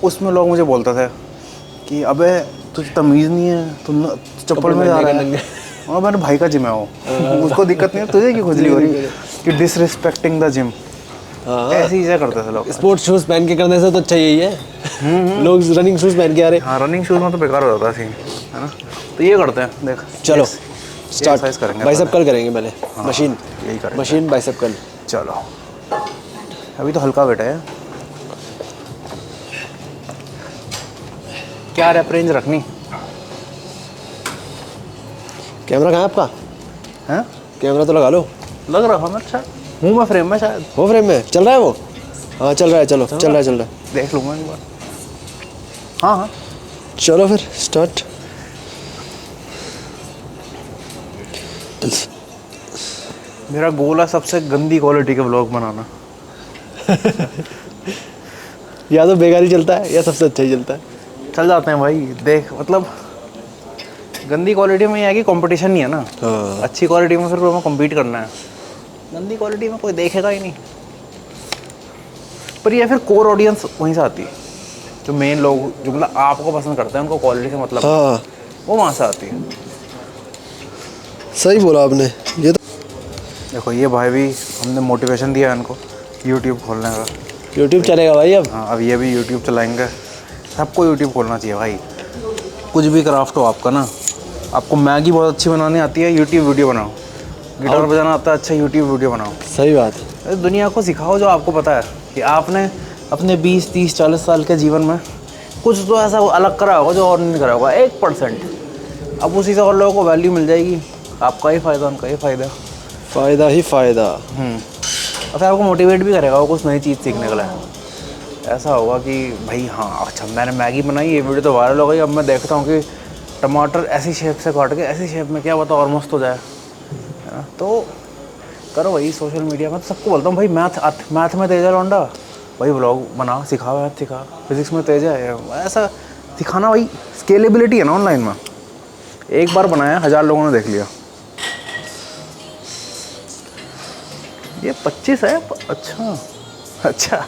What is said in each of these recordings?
उसमें लोग मुझे बोलते थे कि अबे तुझे तमीज़ नहीं है, तुम चप्पल में जा रहा है। और मेरे भाई का जिम है वो, उसको दिक्कत नहीं है, तुझे क्यों खुजली हो रही कि डिसरिस्पेक्टिंग द जिम। ऐसी चीज़ें करते थे लोग। स्पोर्ट्स शूज़ पहन के करने से तो अच्छा यही है। लोग रनिंग शूज़ पहन के आ रहे। हाँ, रनिंग शूज़ में तो बेकार हो जाता है सीन, है ना। तो ये करते हैं, देख चलो एक्सरसाइज करेंगे, बाइसेप कर्ल करेंगे पहले। हाँ, मशीन यही करेंगे। Machine bicep curl. चलो अभी तो हल्का वेट है। क्या रेप रेंज रखनी? कैमरा कहाँ है आपका? हैं? कैमरा तो लगा लो। लग रहा है अच्छा, हूँ मैं फ्रेम में शायद। वो फ्रेम में चल रहा है वो? हाँ चल रहा है, चलो चल रहा है। देख लूँगा एक बार। हाँ हाँ चलो फिर स्टार्ट। मेरा गोल है सबसे गंदी क्वालिटी का व्लॉग बनाना। या तो बेकार ही चलता है या सबसे अच्छा ही चलता है। चल जाते हैं भाई, देख मतलब गंदी क्वालिटी में ये है कि कंपटीशन नहीं है ना। हाँ। अच्छी क्वालिटी में फिर हमें कम्पीट करना है, गंदी क्वालिटी में कोई देखेगा ही नहीं। पर ये फिर कोर ऑडियंस वहीं से आती है, जो मेन लोग जो मतलब आपको पसंद करते हैं, उनको क्वालिटी से मतलब हाँ वो वहाँ से आती है। सही बोला आपने। ये तो देखो ये भाई भी हमने मोटिवेशन दिया है इनको यूट्यूब खोलने का। यूट्यूब चलेगा भाई अब। हाँ, अब ये भी यूट्यूब चलाएंगे। सबको यूट्यूब खोलना चाहिए भाई। कुछ भी क्राफ्ट हो आपका ना, आपको मैगी बहुत अच्छी बनानी आती है, यूट्यूब वीडियो बनाओ। गिटार बजाना आता है, अच्छा यूट्यूब वीडियो बनाओ। सही बात है। दुनिया को सिखाओ जो आपको पता है कि आपने अपने 20, 30, 40 साल के जीवन में कुछ तो ऐसा अलग करा होगा जो और नहीं करा होगा, 1%। अब उसी से और लोगों को वैल्यू मिल जाएगी, आपका ही फ़ायदा, उनका ही फ़ायदा। फ़ायदा ही फ़ायदा। और फिर आपको मोटिवेट भी करेगा वो कुछ नई चीज़ सीखने के लिए। ऐसा होगा कि भाई हाँ अच्छा मैंने मैगी बनाई, ये वीडियो तो वायरल हो गई, अब मैं देखता हूँ कि टमाटर ऐसी शेप से काट के ऐसी शेप में क्या पता और मस्त हो जाए, है ना। तो करो भाई सोशल मीडिया में। तो सबको बोलता हूँ भाई मैथ में तेज है लौंडा, भाई व्लॉग बना, सिखा, मैथ सिखा। फिजिक्स में तेज है, ऐसा सिखाना भाई। स्केलेबिलिटी है ना ऑनलाइन में, एक बार बनाया 1000 लोगों ने देख लिया। ये 25 है, अच्छा अच्छा,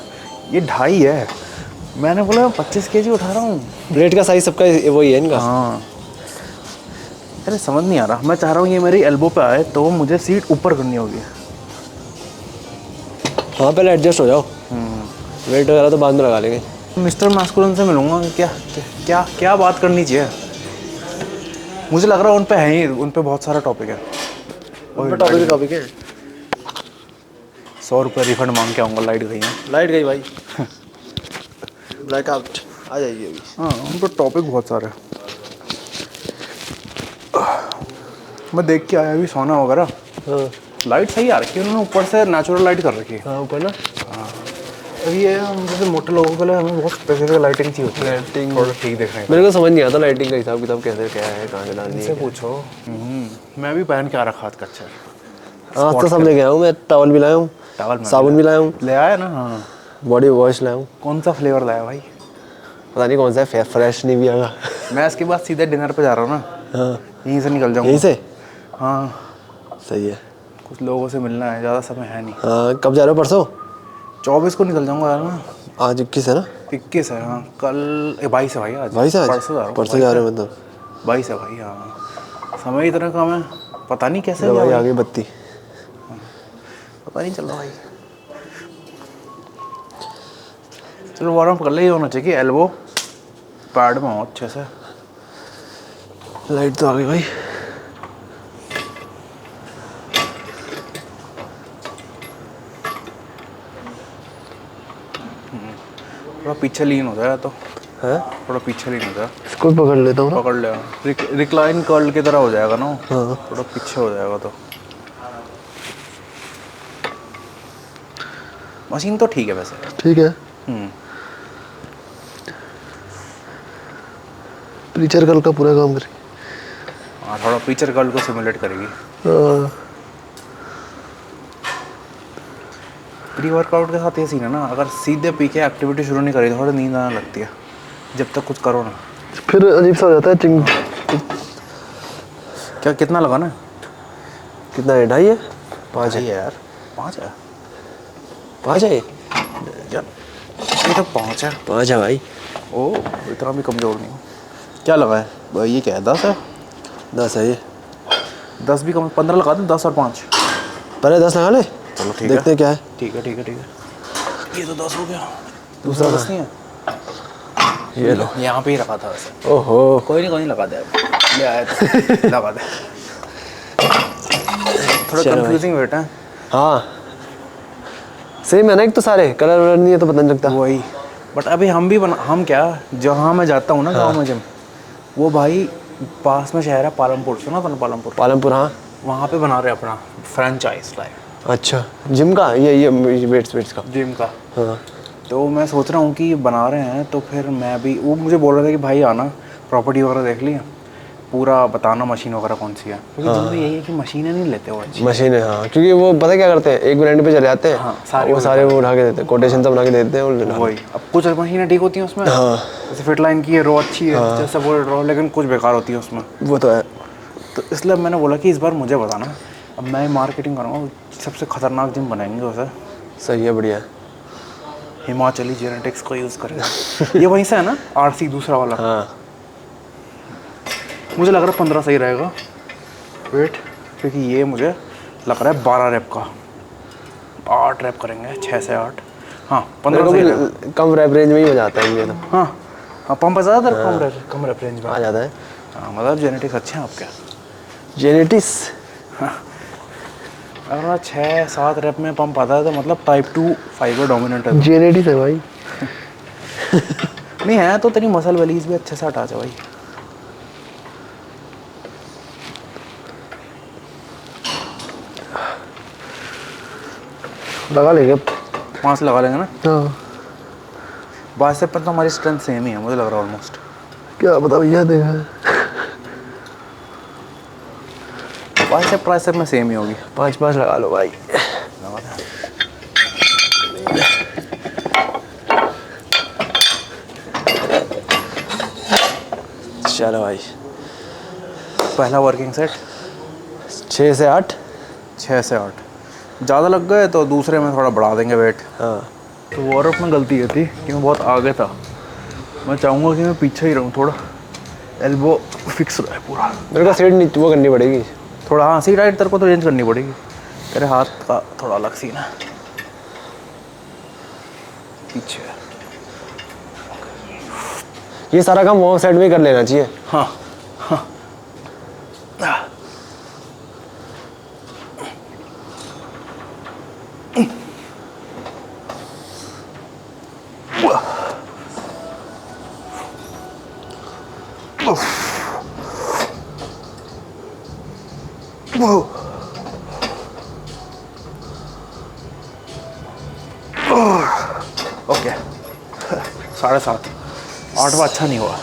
ये 2.5 है। मैंने बोला 25 kg उठा रहा हूँ। प्लेट का साइज सबका वही है इनका। हाँ, अरे समझ नहीं आ रहा। मैं चाह रहा हूँ ये मेरी एल्बो पे आए तो मुझे सीट ऊपर करनी होगी। हाँ पहले एडजस्ट हो जाओ, वेट वगैरह तो बाद में लगा लेंगे। मिस्टर मास्कुलिन से मिलूंगा, क्या क्या क्या बात करनी चाहिए। मुझे लग रहा है उन पे है ही, उन पे बहुत सारा टॉपिक है। टॉपिक है। 100 रुपये रिफंड मांग के आऊँगा, लाइट गई है। लाइट गई भाई। ब्लैकआउट आ जाएगी अभी। हाँ, उन पर टॉपिक बहुत सारे। मैं देख के आया अभी सोना वगैरह। हाँ लाइट सही आ रखी है उन्होंने, ऊपर से नेचुरल लाइट कर रखी है। हाँ ऊपर ना। तो ये हम जैसे मोटे लोगों के लिए हमें बहुत स्पेसिफिक लाइटिंग चाहिए होती है। लाइटिंग थोड़ा ठीक दिख रहे हैं। मेरे को समझ नहीं आता लाइटिंग का हिसाब किताब कैसे क्या है, कहाँ से डालनी इनसे है। पूछो। मैं भी पहन के आ रखा था अच्छा। आज तो सब लेके आया हूँ मैं। टॉवल भी लाया हूँ, टॉवल साबुन भी लाया हूँ, ले आया ना। हाँ, बॉडी वॉश लाया हूँ। कौन सा फ्लेवर लाया भाई? पता नहीं कौन सा है, फ्रेश नहीं भी आएगा। मैं इसके बाद सीधे डिनर पे जा रहा हूँ ना, हाँ यहीं से निकल जाऊँगा। यहीं से? हाँ सही है। कुछ लोगों से मिलना है, ज़्यादा समय है नहीं। हाँ कब जा रहे हो? परसों? 24 को निकल जाऊँगा यार मैं। आज 21 है ना? 21 है हाँ। कल 22 है भाई आज। 22 है आज? परसों जा रहा हूँ। परसों जा रहे हो मतलब? 22 है भाई हाँ। समय इतना कम है, पता नहीं कैसे भाई गया आ गई बत्ती। पता नहीं चल रहा भाई। चलो वार्म अप कर ले, ये होना चाहिए कि एल्बो पैड में हो अच्छे से। लाइट तो आ गई भाई। थोड़ा पीछे लीन हो जाए तो है, थोड़ा पीछे लीन हो जाए, इसको पकड़ लेता हूँ ना। पकड़ ले। रिक्लाइन कर्ल की तरह हो जाएगा ना। हाँ थोड़ा पीछे हो जाएगा तो। मशीन तो ठीक है वैसे। ठीक है। प्रीचर कल का पूरा काम करेगी। हाँ, थोड़ा पीछे कर्ल को सिमुलेट करेगी। प्री वर्कआउट के साथ ये सीन है ना, अगर सीधे पी के एक्टिविटी शुरू नहीं करी थोड़ी नींद आने लगती है जब तक कुछ करो ना। फिर अजीब सा हो जाता है। क्या कितना लगा ना? कितना है? 2.5 है? 5 है यार। 5 है 5 है यार, ये तो 5 है। 5 है भाई। ओ इतना भी कमज़ोर नहीं हूँ। क्या लगा है? भाई ये क्या है, 10 है? 10 है ये। 10 भी कम, 15 लगा दो, 10 और 5। पहले 10 लगा ले, चलो ठीक है, देखते हैं क्या है। ठीक है ठीक है ठीक है। ये तो 10 हो गया, दूसरा 10 नहीं है। ये लो। यहाँ पे ही रखा था वैसे। ओहो, कोई नहीं लगा दे, अब ले आया तो लगा दे। थोड़ा चलो कंफ्यूजिंग वेट है। हाँ सेम है ना, एक तो सारे कलर वलर नहीं है तो पता नहीं लगता। वही, बट अभी हम क्या, जहाँ मैं जाता हूँ ना गाँव में जिम, वो भाई पास में शहर है पालमपुर, सुना था ना पालमपुर? पालमपुर, हाँ। वहाँ पे बना रहे अपना फ्रेंचाइज लाइक। अच्छा, जिम का? ये वेट्स का? जिम का। हाँ। तो मैं सोच रहा हूँ कि बना रहे हैं तो फिर मैं भी, वो मुझे बोल रहा था कि भाई आना, प्रॉपर्टी वगैरह देख लिया, पूरा बताना मशीन वगैरह कौन सी है, क्योंकि जिम में यही है कि मशीनें नहीं लेते वो अच्छी। मशीन है, हाँ, क्योंकि वो पता क्या करते हैं, एक ब्रांड पे चले जाते हैं। हाँ, वो सारे वो उठा के देते हैं, कोटेशन सब बना के देते हैं वो। वही, अब कुछ मशीनें ठीक होती हैं उसमें, हाँ जैसे फिट लाइन की है, रो अच्छी है, जैसे वो रो, लेकिन कुछ बेकार होती है उसमें। वो तो है। तो इसलिए मैंने बोला कि इस बार मुझे बताना, अब मैं मार्केटिंग करूँगा, सबसे खतरनाक जिम बनाएंगे उसे। सही है, बढ़िया है। हिमाचली जेनेटिक्स को यूज़ करेगा। ये वहीं से है ना, आरसी दूसरा वाला? हाँ मुझे लग रहा है 15 सही रहेगा वेट, क्योंकि ये मुझे लग रहा है 12 रैप का, 8 रैप करेंगे, 6 से 8। हाँ 15 सही रहेगा। कम रैप रेंज में ही मजा आता है ये तो। हाँ हाँ, पंप ज़्यादा कम रैप रेंज में आ जाता है। हाँ, मतलब जेनेटिक्स अच्छे हैं आपके। जेनेटिक्स अगर 6-7 रैप में पंप आता है तो मतलब टाइप 2 फाइबर डोमिनेंट है। जेनेटिक्स है भाई। नहीं है तो तेरी मसल वलीज भी अच्छे से हटा जाए भाई। लगा लेंगे 5 लगा लेंगे ना। हाँ, बाइसेप पर तो हमारी स्ट्रेंथ सेम ही है मुझे लग रहा है ऑलमोस्ट। क्या पता भैया, देखा बाइसेप ट्राइसेप में सेम ही होगी। 5 लगा लो भाई। लगा दे। चलो भाई, पहला वर्किंग सेट 6 से 8। 6 से 8 ज़्यादा लग गए तो दूसरे में थोड़ा बढ़ा देंगे वेट। हाँ तो वार्म में गलती ये थी कि मैं बहुत आगे था, मैं चाहूँगा कि मैं पीछे ही रहूँ, थोड़ा एल्बो फिक्स रहे पूरा। मेरे को सीट नहीं वो करनी पड़ेगी थोड़ा, हाँ सीट हाइट तेरे को तो रेंज करनी पड़ेगी, तेरे हाथ का थोड़ा अलग सीन है पीछे। ये सारा काम वो साइड में ही कर लेना चाहिए। हाँ हाँ ओके 7.5 8वां अच्छा नहीं हुआ।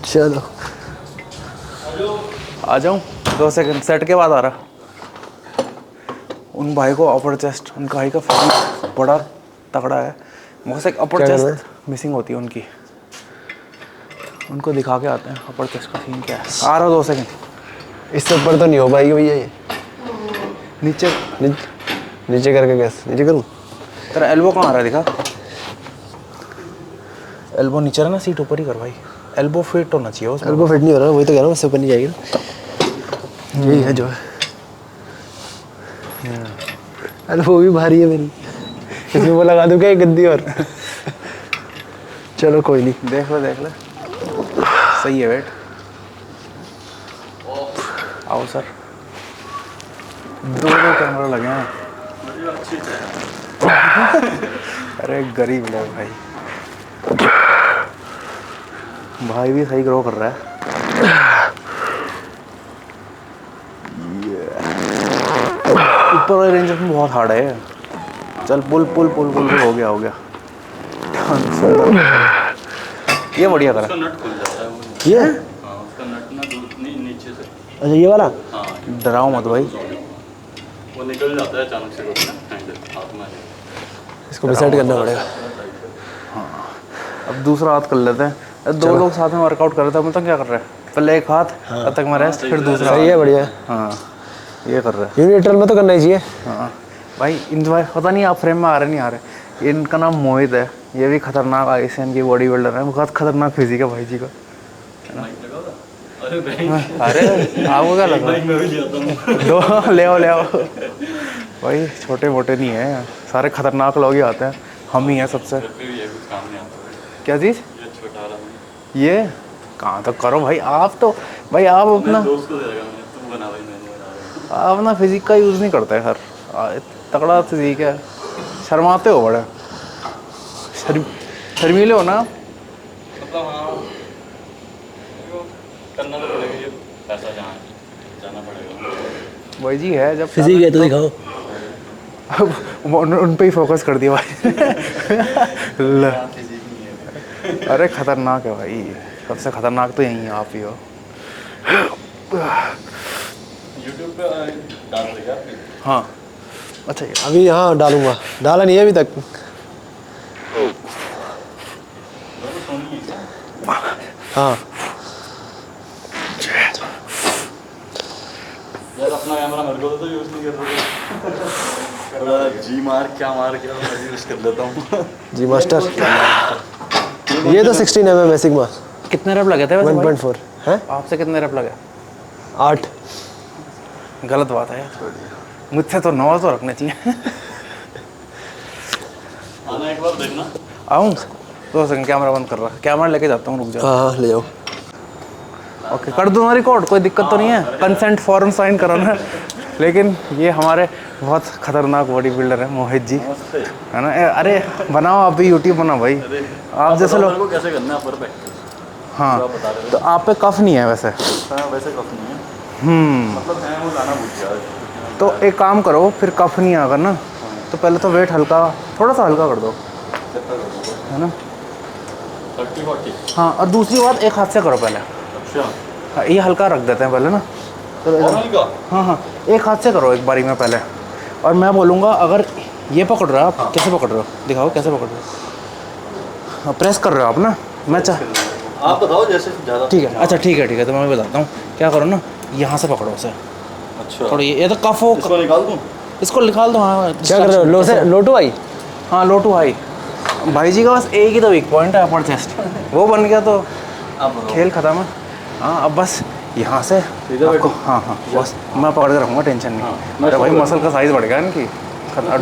चलो आ जाऊँ 2 सेकंड, सेट के बाद आ रहा। उन भाई को अपर चेस्ट, उनका भाई का फिजिक बड़ा तगड़ा है, मुझसे एक अपर क्या करना चेस्ट मिसिंग होती है उनकी, उनको दिखा के आते हैं अपर चेस्ट का सीन क्या है। आ रहा 2 सेकंड। इससे ऊपर तो नहीं हो पाएगी भैया ये। नीचे नीचे करके कैसे नीचे करूँ? तेरा एल्बो कहाँ आ रहा है दिखा, एल्बो नीचे रहा ना, सीट ऊपर ही कर भाई, एल्बो फिट होना चाहिए उसमें। एल्बो फिट नहीं हो रहा, वही तो कह रहा हूँ, इससे ऊपर नहीं जाएगी ना। यही है जो है। एल्बो भी भारी है मेरी, इसमें वो लगा दूँ क्या एक गद्दी और। चलो कोई नहीं, देख ले सही है वेट। आओ सर, 2 कैमरा लगे हैं। अरे गरीब लोग भाई, भाई भी सही ग्रो कर रहा है। ऊपर वाले रेंजर में बहुत हार्ड है। चल पुल पुल पुल पुल पुल, हो गया ये बढ़िया करा। ये उसका नट ना नीचे से। अच्छा ये वाला। डराओ मत भाई, वो निकल जाता है अचानक से हैंडल हाथ में। इसको भी सेट करना पड़ेगा। अब दूसरा हाथ कर लेते हैं। 2 लोग साथ में वर्कआउट कर रहे थे, हम तो क्या कर रहे हैं, पहले एक हाथ तब तक मैं रेस्ट, फिर दूसरा। सही है, बढ़िया है। हाँ ये कर रहे हैं। यूनिलेटरल में तो करना ही चाहिए। हाँ भाई इंजॉय, पता नहीं आप फ्रेम में आ रहे नहीं आ रहे, इनका नाम मोहित है, ये भी खतरनाक आईएसएन की बॉडी बिल्डर है, बहुत खतरनाक फिजिक है भाई जी का। माइक लगा था? अरे भाई अरे आपको क्या लगा? माइक मैं भी लिया था। दो ले आओ भाई, छोटे मोटे नहीं है, सारे खतरनाक लोग ही आते हैं, हम ही हैं सबसे। फिर भी ये कुछ काम नहीं आता। क्या चीज़? ये छोटा रहा हूँ। ये कहाँ तक करो भाई, आप तो भाई आप अपना मैं दोस्त को दे देगा, मैंने तुम बना भाई, मैंने बना रहा आप अपना फिजिक का यूज़ नहीं करते यार, तगड़ा फिजिक है, शर्माते हो बड़े, शर्मीले हो ना। मतलब हाँ, देखो, करना तो पड़ेगा, ये पैसा जहाँ है, जाना पड़ेगा। भाई जी है जब फिजिक है तो दिखाओ। अब उन पे ही फोकस कर दिया भाई। ल, फिजिक नहीं है। अरे खतरनाक है भाई, सबसे खतरनाक तो यही है, आप ही हो। यूट्यूब पे डाल देगा आपकी? हाँ अच्छा ये अभी हाँ डालूंगा, डाला नहीं है अभी तक। सोनी है। हाँ यार अपना कैमरा मेरे को तो यूज़ नहीं कर रहा। थोड़ा जी मार क्या मैं यूज़ कर लेता हूँ। जी मास्टर। ये तो 16 mm है सिग्मा कितने रैप लगे थे वैसे भाई? 1.4 है। आपसे कितने रैप लगे? 8। गलत बात है यार, मुझसे तो 9 तो रखने चाहिए। आना एक बार देखना। आऊँ 2 सेकंड, कैमरा बंद कर रहा, कैमरा लेके जाता हूँ, रुक जाओ। हाँ हाँ ले जाओ। ओके कर दूँ ना रिकॉर्ड, कोई दिक्कत तो नहीं है, कंसेंट फॉर्म साइन कराना। लेकिन ये हमारे बहुत खतरनाक बॉडी बिल्डर है मोहित जी, नमस्ते। है ना। अरे बनाओ आप भी यूट्यूब बनाओ भाई, आप जैसे लोग। को कैसे करना है पर हाँ आप बता रहे तो आप पे कफ नहीं है वैसे। हाँ वैसे कफ नहीं है, मतलब है वो लाना भूल गया। तो एक काम करो, फिर कफ नहीं आकर ना, तो पहले तो वेट हल्का, थोड़ा सा हल्का कर दो, है ना। 30-40। हाँ और दूसरी बात, एक हाथ से करो पहले। अच्छा हाँ, ये हल्का रख देते हैं पहले ना, तो और हल्का? हाँ हाँ एक हाथ से करो एक बारी में पहले, और मैं बोलूँगा अगर ये पकड़ रहे हो आप, कैसे पकड़ रहे हो दिखाओ, कैसे पकड़ रहे हो? हाँ प्रेस कर रहे हो आप ना, मैं आप बताओ जैसे ज़्यादा। ठीक है, अच्छा ठीक है, तो मैं बताता हूँ क्या करो ना, यहाँ से पकड़ो उसे अच्छा थोड़ी, ये तो कफ हो, इसको निकाल दूँ? इसको निकाल दो। हाँ क्या कर रहे हो? लो से लो टू आई। हाँ लो टू हाई, भाई जी का बस एक ही तो वीक पॉइंट है, अपर चेस्ट, वो बन गया तो आप बताओ। खेल खत्म है। हाँ अब बस यहाँ से सीधे आपको, बैठो। हाँ हाँ बस मैं पकड़ के रखूँगा, टेंशन हाँ, नहीं। मैं अरे भाई पकड़ मसल का साइज़ बढ़ गया इनकी,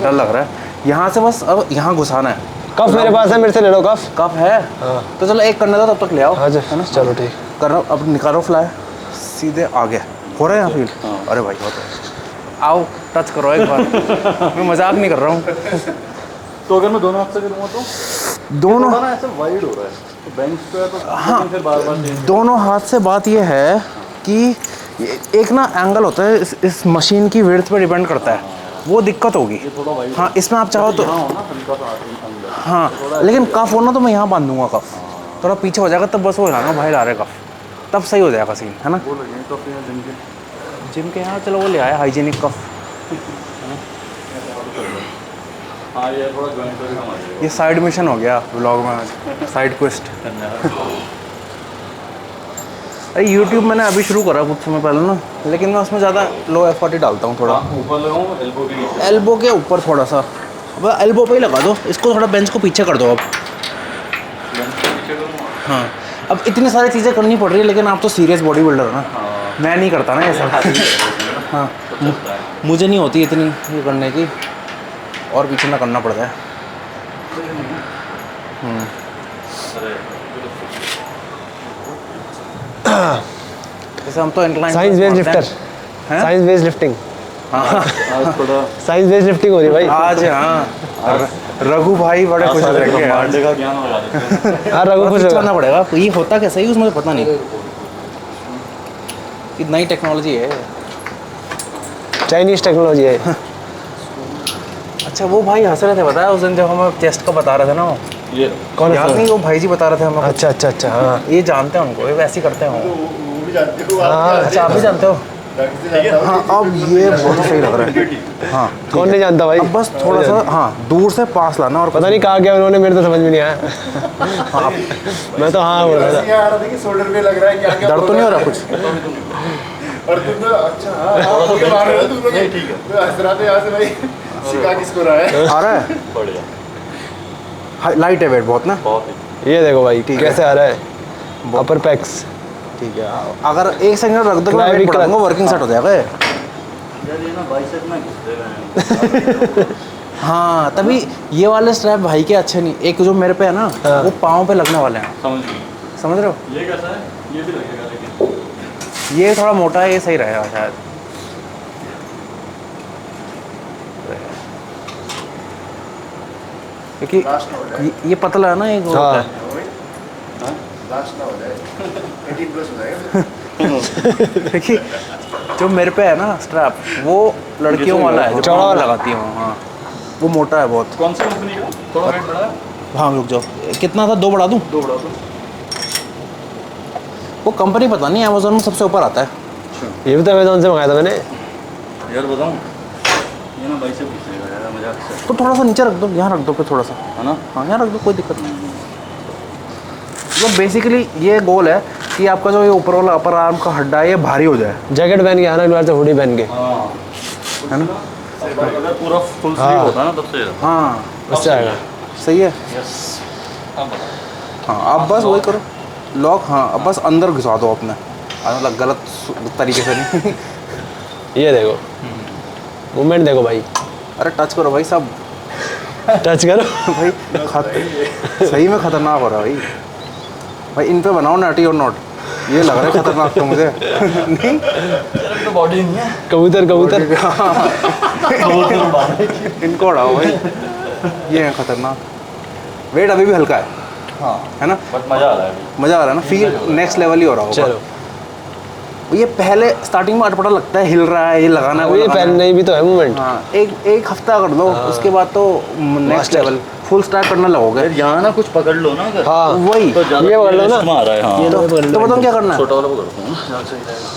डर लग रहा है। यहाँ से बस अब यहाँ घुसाना है। कफ मेरे पास है, मेरे से ले लो कफ। कप है हाँ। तो चलो एक करने दो, तब तक ले आओ, हाँ जी है ना। चलो ठीक। कर रहा अब निकालो फ्लाई, सीधे आगे हो रहा है यहाँ फील। हाँ। अरे भाई होता है, आओ टच करो एक बार। मैं मजाक नहीं कर रहा हूँ। तो अगर मैं दोनों हाथ से करूँगा तो दोनों थोड़ा ना ऐसे वाइड हो रहा है, तो बेंच पे है तो हाँ फिर बार बार दोनों हाथ से बात यह है कि एक ना एंगल होता है, इस मशीन की विड्थ पे डिपेंड करता है, वो दिक्कत होगी। थोड़ा वाइड। हाँ इसमें आप चाहो तो, हाँ हो ना हल्का सा अंदर। हाँ लेकिन कफ होना तो मैं यहाँ बांध दूंगा कफ, थोड़ा पीछे हो जाएगा तब बस वो हिलाना बाहर आ रहे कफ, तब सही हो जाएगा सीन, है ना। वो लगे तो फिर जिनके जिम के यहाँ चलो वो ले आया हाइजीनिक कफ। हाँ ये थोड़ा जॉइंट पे भी कम आ जाएगा। ये साइड मिशन हो गया व्लॉग में आज, साइड क्वेस्ट। अरे यूट्यूब मैंने अभी शुरू करा कुछ समय पहले ना, लेकिन मैं उसमें ज़्यादा लो एफर्ट ही डालता हूँ थोड़ा, ऊपर लगाऊँ एल्बो के नीचे? एल्बो के ऊपर थोड़ा सा, अब एल्बो पे ही लगा दो इसको, थोड़ा बेंच को पीछे कर दो अब। बेंच के पीछे करूँ? हाँ अब इतनी सारी चीज़ें करनी पड़ रही है, लेकिन आप तो सीरियस बॉडी बिल्डर हो ना, हाँ। मैं नहीं करता ना ये सब। हाँ मुझे नहीं होती इतनी ये करने की, और पीछे ना करना पड़ता है। अरे जैसे हम तो incline science based lifter, science based lifting, आज थोड़ा साइंस बेस्ड लिफ्टिंग हो रही है भाई आज। हाँ रघु भाई बड़े खुश हो जाएंगे आज। ब्रह्मांड का ज्ञान लगा देते हैं। हाँ रघु खुश कुछ होगा। करना पड़ेगा, ये होता कैसा ही उसमें पता नहीं, ये नई टेक्नोलॉजी है। चाइनीज टेक्नोलॉजी है। अच्छा वो भाई हंस रहे थे, बताया उस दिन जब हमें चेस्ट का बता रहे थे ना, वो ये कौन याद है? नहीं, वो भाई जी बता रहे थे हमें। अच्छा अच्छा अच्छा हाँ ये जानते हैं उनको, ये वैसे ही करते हैं वो। वो भी जानते हो हाँ। अच्छा आप भी जानते हो। हाँ अब ये बहुत सही लग रहा है। हाँ कौन नहीं जानता भाई। अब बस थोड़ा सा हाँ दूर से पास लाना, और पता नहीं कहा क्या उन्होंने, मेरे तो समझ में नहीं आया। मैं तो हाँ बोल रहा था। यहाँ आ रहा था कि शोल्डर पे लग रहा है, क्या क्या दर्द तो नहीं हो रहा कुछ? और तुम तो अच्छा हाँ मुझे मार रहे हो तुम लोग। नहीं, ठीक है। तो हंस रहा था यहाँ से भाई, सिखा किसको रहा है। आ रहा है बढ़िया। लाइट है वेट बहुत ना। बहुत ही ये देखो भाई ठीक है। कैसे आ रहा है अपर पैक्स। ठीक है, अगर एक सेकंड रख दो मैं वेट बढ़ा दूंगा, वर्किंग सेट हो जाएगा ये। यार ये ना बाइसेप में घुस दे रहे हैं। हाँ तभी ये वाले स्ट्रैप भाई के अच्छे नहीं, एक जो मेरे पे है ना हाँ। वो पाँव पे लगने वाले हैं, समझ गई। समझ रहे हो? ये कैसा है? ये भी लगेगा लेकिन ये थोड़ा मोटा है, ये सही रहेगा शायद। क्योंकि लास्ट ना हो जाए, ये पतला है ना एक वो हाँ। होता है। लास्ट ना हो जाए 18 प्लस हो जाएगा। देखिए जो मेरे पे है ना स्ट्रैप वो लड़कियों वाला है जो चौड़ा पाँव पे वाला? लगाती हूँ। हाँ वो मोटा है बहुत। कौन सी कंपनी का? थोड़ा वेट बढ़ा है? हाँ रुक जाओ, कितना था, 2 बढ़ा दूँ? 2 बढ़ा दो। वो कंपनी पता नहीं, अमेजोन में सबसे ऊपर आता है। ये भी तो अमेजोन से मंगाया था मैंने। यार बताऊँ, ये ना बाइसेप घुसेगा यार, मजाक से, तो थोड़ा सा नीचे रख दो, यहाँ रख दो फिर थोड़ा सा। है ना? हाँ यहाँ रख दो, कोई दिक्कत नहीं। तो बेसिकली ये गोल है कि आपका जो ये ऊपर वाला अपर आर्म का हड्डा है ये भारी हो जाए, जैकेट पहन के आना, एक बार से हुडी पहन के। हाँ, है ना? अगर पूरा फुल हाँ। स्लीव होता ना तब से। हाँ उससे आएगा। सही है। यस, अब बताओ। हाँ आप बस वही करो, लॉक। हाँ अब बस अंदर घुसा दो अपने, मतलब गलत तरीके से नहीं। ये देखो मूवमेंट देखो भाई, अरे टच करो भाई सब। टच करो। भाई सही में खतरनाक हो रहा है भाई। भाई इन पे बनाओ नटी और नॉट, ये लग रहा है खतरनाक तो मुझे। नहीं यार तो बॉडी नहीं है। कबूतर कबूतर। इनको उड़ाओ भाई, ये है खतरनाक। वेट अभी भी हल्का है, हाँ, है ना? बट मज़ा आ रहा है अभी। मज़ा आ रहा है ना, फील नेक्स्ट लेवल ही हो रहा होगा। चलो ये पहले स्टार्टिंग में अटपटा लगता है, हिल रहा है, ये लगाना है, वो अब ये लगाना है। पहन नहीं भी तो है मूवमेंट। हाँ एक हफ्ता कर दो, उसके बाद तो next Master। Level full start करने लगोगे। यार यहाँ ना कुछ पकड़ लो ना अगर, हाँ वही तो ज़्यादा ये पकड़ लो ना। रिस्क में आ रहा है। हाँ, ये लो, पकड़ लो। तो बताओ क्या करना है? छोटा वाला पकड़ता हूँ, ज़्यादा सही रहेगा।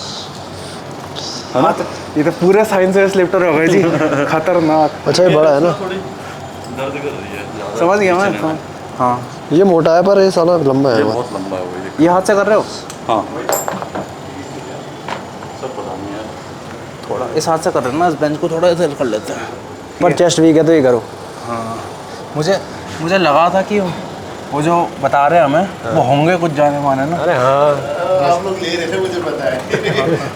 हाँ तो ये तो पूरे साइंस वेस्ट लिफ्टर हो गए जी। खतरनाक। अच्छा ये बड़ा है ना, थोड़ी दर्द कर रही है ज़्यादा। समझ गया मैं। नीचे नहीं। हाँ ये मोटा है पर ये साला लंबा ये है बहुत। बहुत लंबा है वही। ये हाथ से कर रहे हो? हाँ, सब पता नहीं यार। थोड़ा इस हाथ से कर रहे हो ना, इस बेंच को थोड़ा इधर कर लेते हैं। पर चेस्ट वीक है तो ये करो। हाँ मुझे लगा था कि वो जो बता रहे हैं हमें वो होंगे कुछ जाने माने ना। अरे हाँ आप लोग ले रहे थे, मुझे पता है।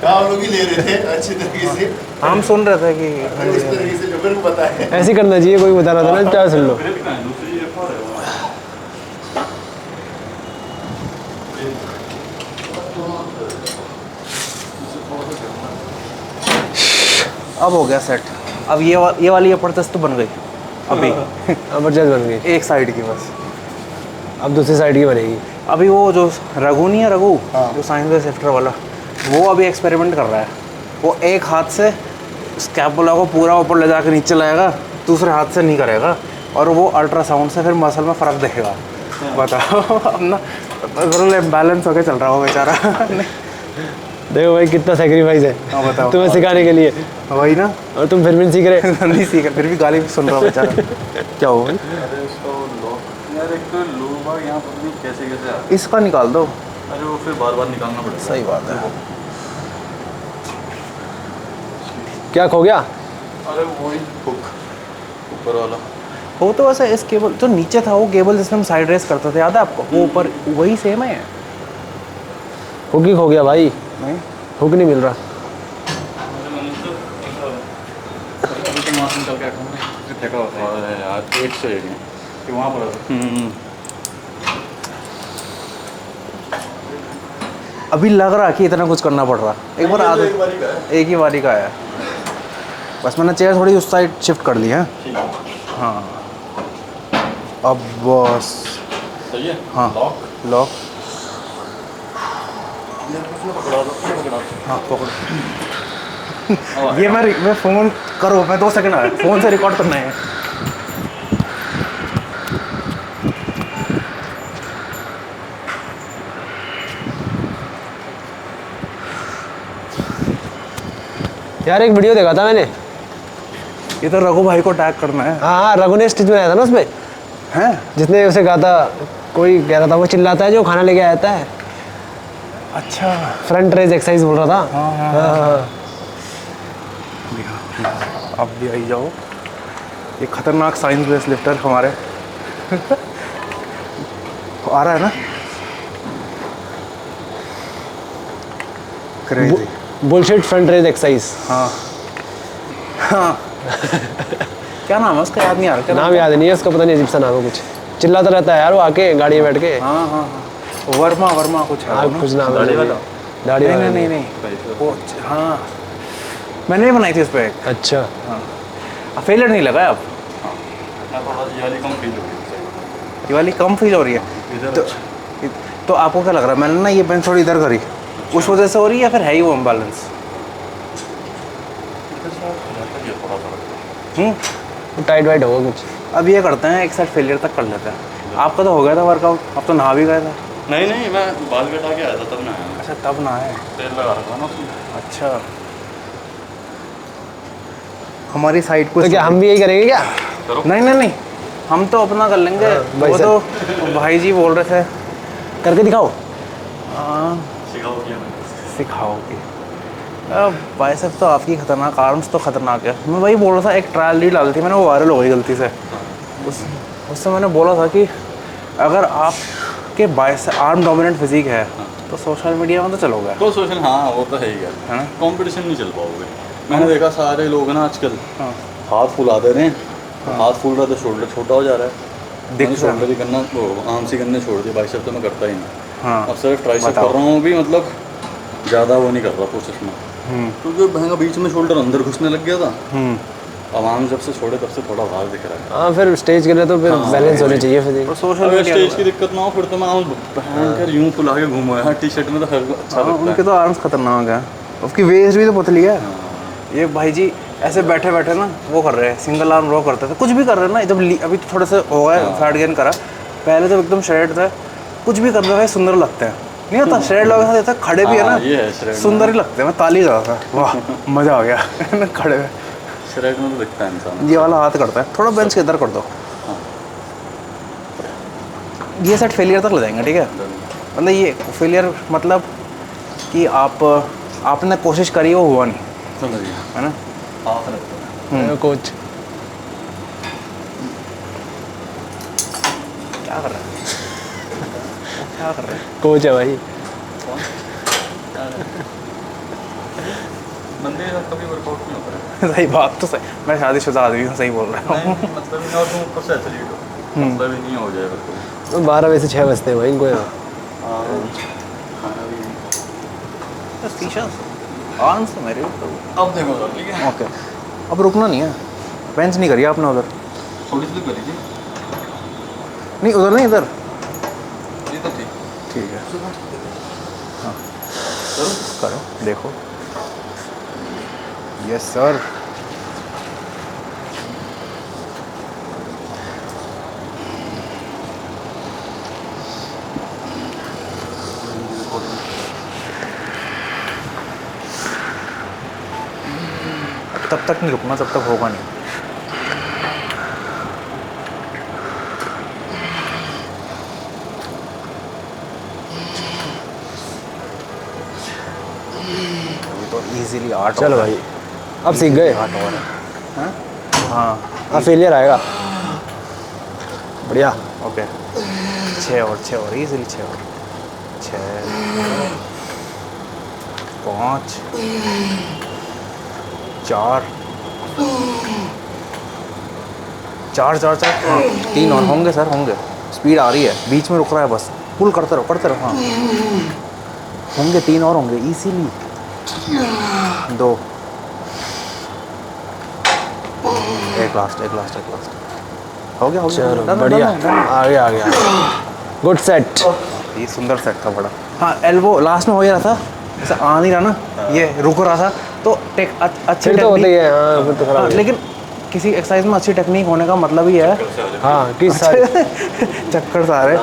आप लोग ही ले रहे थे अच्छी तरीके से, हम सुन रहे थे कि उस तरीके से जो मेरे को पता है। ऐसे ही करना चाहिए, कोई बता रहा था ना, क्या सुन लो। ग्रिप कहाँ है? दूसरी ग्रिप और है वो। अब हो गया सेट। अब ये वाली अपर्चस तो बन गई अभी। अब जज बन गई, एक साइड की बस। अब दूसरी साइड की बनेगी। अभी वो जो रघु नहीं है, रघु जो साइंस वेस्ट लिफ्टर वाला, वो अभी एक्सपेरिमेंट कर रहा है। वो एक हाथ से स्कैपुला को पूरा ऊपर ले जाकर नीचे लाएगा, दूसरे हाथ से नहीं करेगा, और वो अल्ट्रासाउंड से फिर मसल में फ़र्क देखेगा। बताओ अब ना बैलेंस होकर चल रहा हो बेचारा। देखो भाई कितना सेक्रीफाइस है हाँ बताओ। तुम्हें सिखाने के लिए, वही ना। और तुम फिर भी नहीं सीख रहे। नहीं सीखा, फिर भी गाली भी सुन रहा हो बेचारा। क्या हो भाई? अरे उसका वो लॉक यार, एक तो लोग यहाँ पर नहीं कैसे कैसे आ, इसका निकाल दो। अरे वो फिर बार बार निकालना पड़ेगा। सही बात है। क्या खो गया? अरे वही हुक ऊपर वाला। वो तो वैसे इस केबल जो नीचे था, वो केबल जिसमें हम साइड रेस करते थे, याद है आपको? वो ऊपर वही सेम है। हुक ही खो गया भाई, नहीं हुक नहीं मिल रहा। अरे मैंने तो वहाँ से निकल के आया हूँ, फेंका होता है। अरे यार एक से एक है कि वहाँ पर अभी लग रहा कि इतना कुछ करना पड़ रहा। एक बार आदत, बारी का है। एक ही बारी का है। बस मैंने चेयर थोड़ी उस साइड शिफ्ट कर ली है। ठीक है, हाँ अब बस। सही है। हाँ लॉक लॉक। पकड़ा दो, पकड़ा दो। हाँ पकड़ो। ये मैं फ़ोन करो, मैं 2 सेकंड आ रहा, फ़ोन से रिकॉर्ड करना है। यार एक वीडियो देखा था मैंने। ये तो रघु भाई को टैग करना है। हाँ हाँ, रघु ने स्टिच बनाया था ना उसमें, हैं? जिसने उसे कहा था, कोई कह रहा था वो चिल्लाता है जो खाना लेके आता है, अच्छा फ्रंट रेज एक्सरसाइज बोल रहा था। हाँ, हाँ, हाँ, अब भी आई जाओ। ये खतरनाक साइंस बेस्ड लिफ्टर हमारे। आ रहा है ना crazy. Bullshit front raise exercise. हाँ हाँ क्या नाम है उसका, याद नहीं आ रहा क्या नाम याद नहीं है उसका, पता नहीं अजीब सा नाम है कुछ, चिल्लाता रहता है यार वो आके गाड़ी में बैठ के। हाँ हाँ हाँ वर्मा वर्मा कुछ है हाँ वो ना? कुछ नाम है दाढ़ी वाला? दाढ़ी नहीं वाला नहीं नहीं नहीं वो हाँ मैंने भी बनाई थी उस पर। अच्छा हाँ फेलियर नहीं लगा है अब, मैं थोड़ा ये वाली कम फील हो रही ये वाली कम फील हो रही है। है इधर। तो आपको क्या लग रहा है, मैंने ना ये बेंच थोड़ी इधर करी उस वजह से हो रही है या फिर है ही वो इम्बैलेंस? ये थोड़ा फर्क टाइट वाइट होगा कुछ। अब ये करते हैं एक साइड फेलियर तक कर लेते हैं। आपका तो हो गया था वर्कआउट, अब तो नहा भी गए थे। नहीं मैं बाल कटा के आया था तब मैं आया। अच्छा तब नहाए। तेल लगा रखा था ना उसमें। अच्छा हमारी साइड को तो क्या हम भी यही करेंगे क्या? नहीं नहीं नहीं हम तो अपना कर लेंगे। भाई वो तो भाई जी बोल रहे थे करके दिखाओ। हाँ सिखाओ क्या? सिखाओगे। बाइसेप तो आपकी खतरनाक, आर्म्स तो खतरनाक है। मैं वही बोल रहा था, एक ट्रायल रील डाली थी मैंने, वो वायरल हो गई गलती से। उससे मैंने बोला था कि अगर आपके बाइसेप आर्म डोमिनेंट फिजिक है तो सोशल मीडिया में तो चलोगे। तो सोशल, हाँ वो तो है ही है यार, ना? कंपटीशन नहीं चल पाओगे। मैंने देखा सारे लोग ना आजकल हाँ हाथ फुला दे रहे हैं, हाथ फूल रहा है तो शोल्डर छोटा हो जा रहा है। दिख मैंने रहा है। शोल्डर ही करना, वो आर्म्स ही करने छोड़ दिए, बाइसेप तो मैं करता ही नहीं। हाँ अब सिर्फ ट्राइसेप बताओ। कर रहा हूँ भी, मतलब ज़्यादा वो नहीं कर रहा प्रोसेस में, क्योंकि महंगा बीच में शोल्डर अंदर घुसने लग गया था। अब आर्म जब से छोड़े तब से थोड़ा बाहर दिख रहा है। हाँ फिर स्टेज के लिए तो फिर बैलेंस होने चाहिए और फिर। सोशल अगर मीडिया स्टेज की दिक्कत ना हो फिर तो मैं आर्म भयंकर यूं फुला के घूमो यार, टी शर्ट में तो हर अच्छा लगता उनके है। तो आर्म्स खतरनाक है, उसकी वेस्ट भी तो पतली है। ये भाई जी ऐसे बैठे बैठे ना वो कर रहे हैं, सिंगल आर्म रो करते थे, कुछ भी कर रहे हैं ना। जब अभी तो थोड़े से हो गए फैट गेन करा, पहले तो एकदम श्रेड थे, कुछ भी कर रहे हैं सुंदर लगते हैं। नहीं होता श्रेड लोगों के साथ ऐसा खड़े भी है हाँ, ये है ना shred सुंदर ही लगते हैं। मैं ताली जा रहा था, वाह मजा आ गया खड़े हुए। शरीर में तो दिखता है इंसान। ये वाला हाथ करता है, थोड़ा बेंच के इधर कर दो। ये सेट फेलियर तक ले जाएंगे, ठीक है? मतलब ये फेलियर मतलब कि आपने कोशिश करी, वो हुआ नहीं, समझिए, है ना? हाथ रखते हैं। कोच क्या कर रहा है क्या कर रहा है? कोच है भाई। बंदे का कभी वर्कआउट नहीं होता है। सही बात तो सही, मैं शादीशुदा आदमी हूँ, सही बोल रहा हूँ। नहीं मतलब नहीं, और तुम ऊपर से एथलीट हो, मतलब ही नहीं हो जाए वर्कआउट। 12 बजे से 6 बजते हैं भाई इनको यहाँ। खाना भी शीशा आराम से मेरे अब देखो सर, ठीक है, ओके। अब रुकना नहीं है, बेंच नहीं करिए आपने उधर, थोड़ी सी कर लीजिए। नहीं उधर नहीं, इधर ये तो ठीक ठीक है। करो। करो देखो, यस सर। तब तक नहीं रुकना, तब तक होगा नहीं। ये तो इजीली 8 चलो भाई अब सीख गए। 8 और है। हाँ हाँ अब फेलियर आएगा। बढ़िया। ओके 6 और इजीली 6 और 6 5 4 4 4 4 हाँ 3 और होंगे सर, होंगे। स्पीड आ रही है, बीच में रुक रहा है, बस पुल करते रहो हाँ। होंगे 3 और होंगे इजीली। 2 एक लास्ट हो गया चलो done, बढ़िया, done, done। आ गया गुड सेट। ये सुंदर सेट था बड़ा। हाँ एल्बो लास्ट में हो गया था, ऐसा आ नहीं रहा ना, ये रुक रहा था तो अच्छी फिर तो होते ही टेक्निक। है, हाँ फिर तो खराब हाँ, है। लेकिन किसी एक्सरसाइज में अच्छी टेक्निक होने का मतलब ही है हाँ किस सारे चक्कर सारे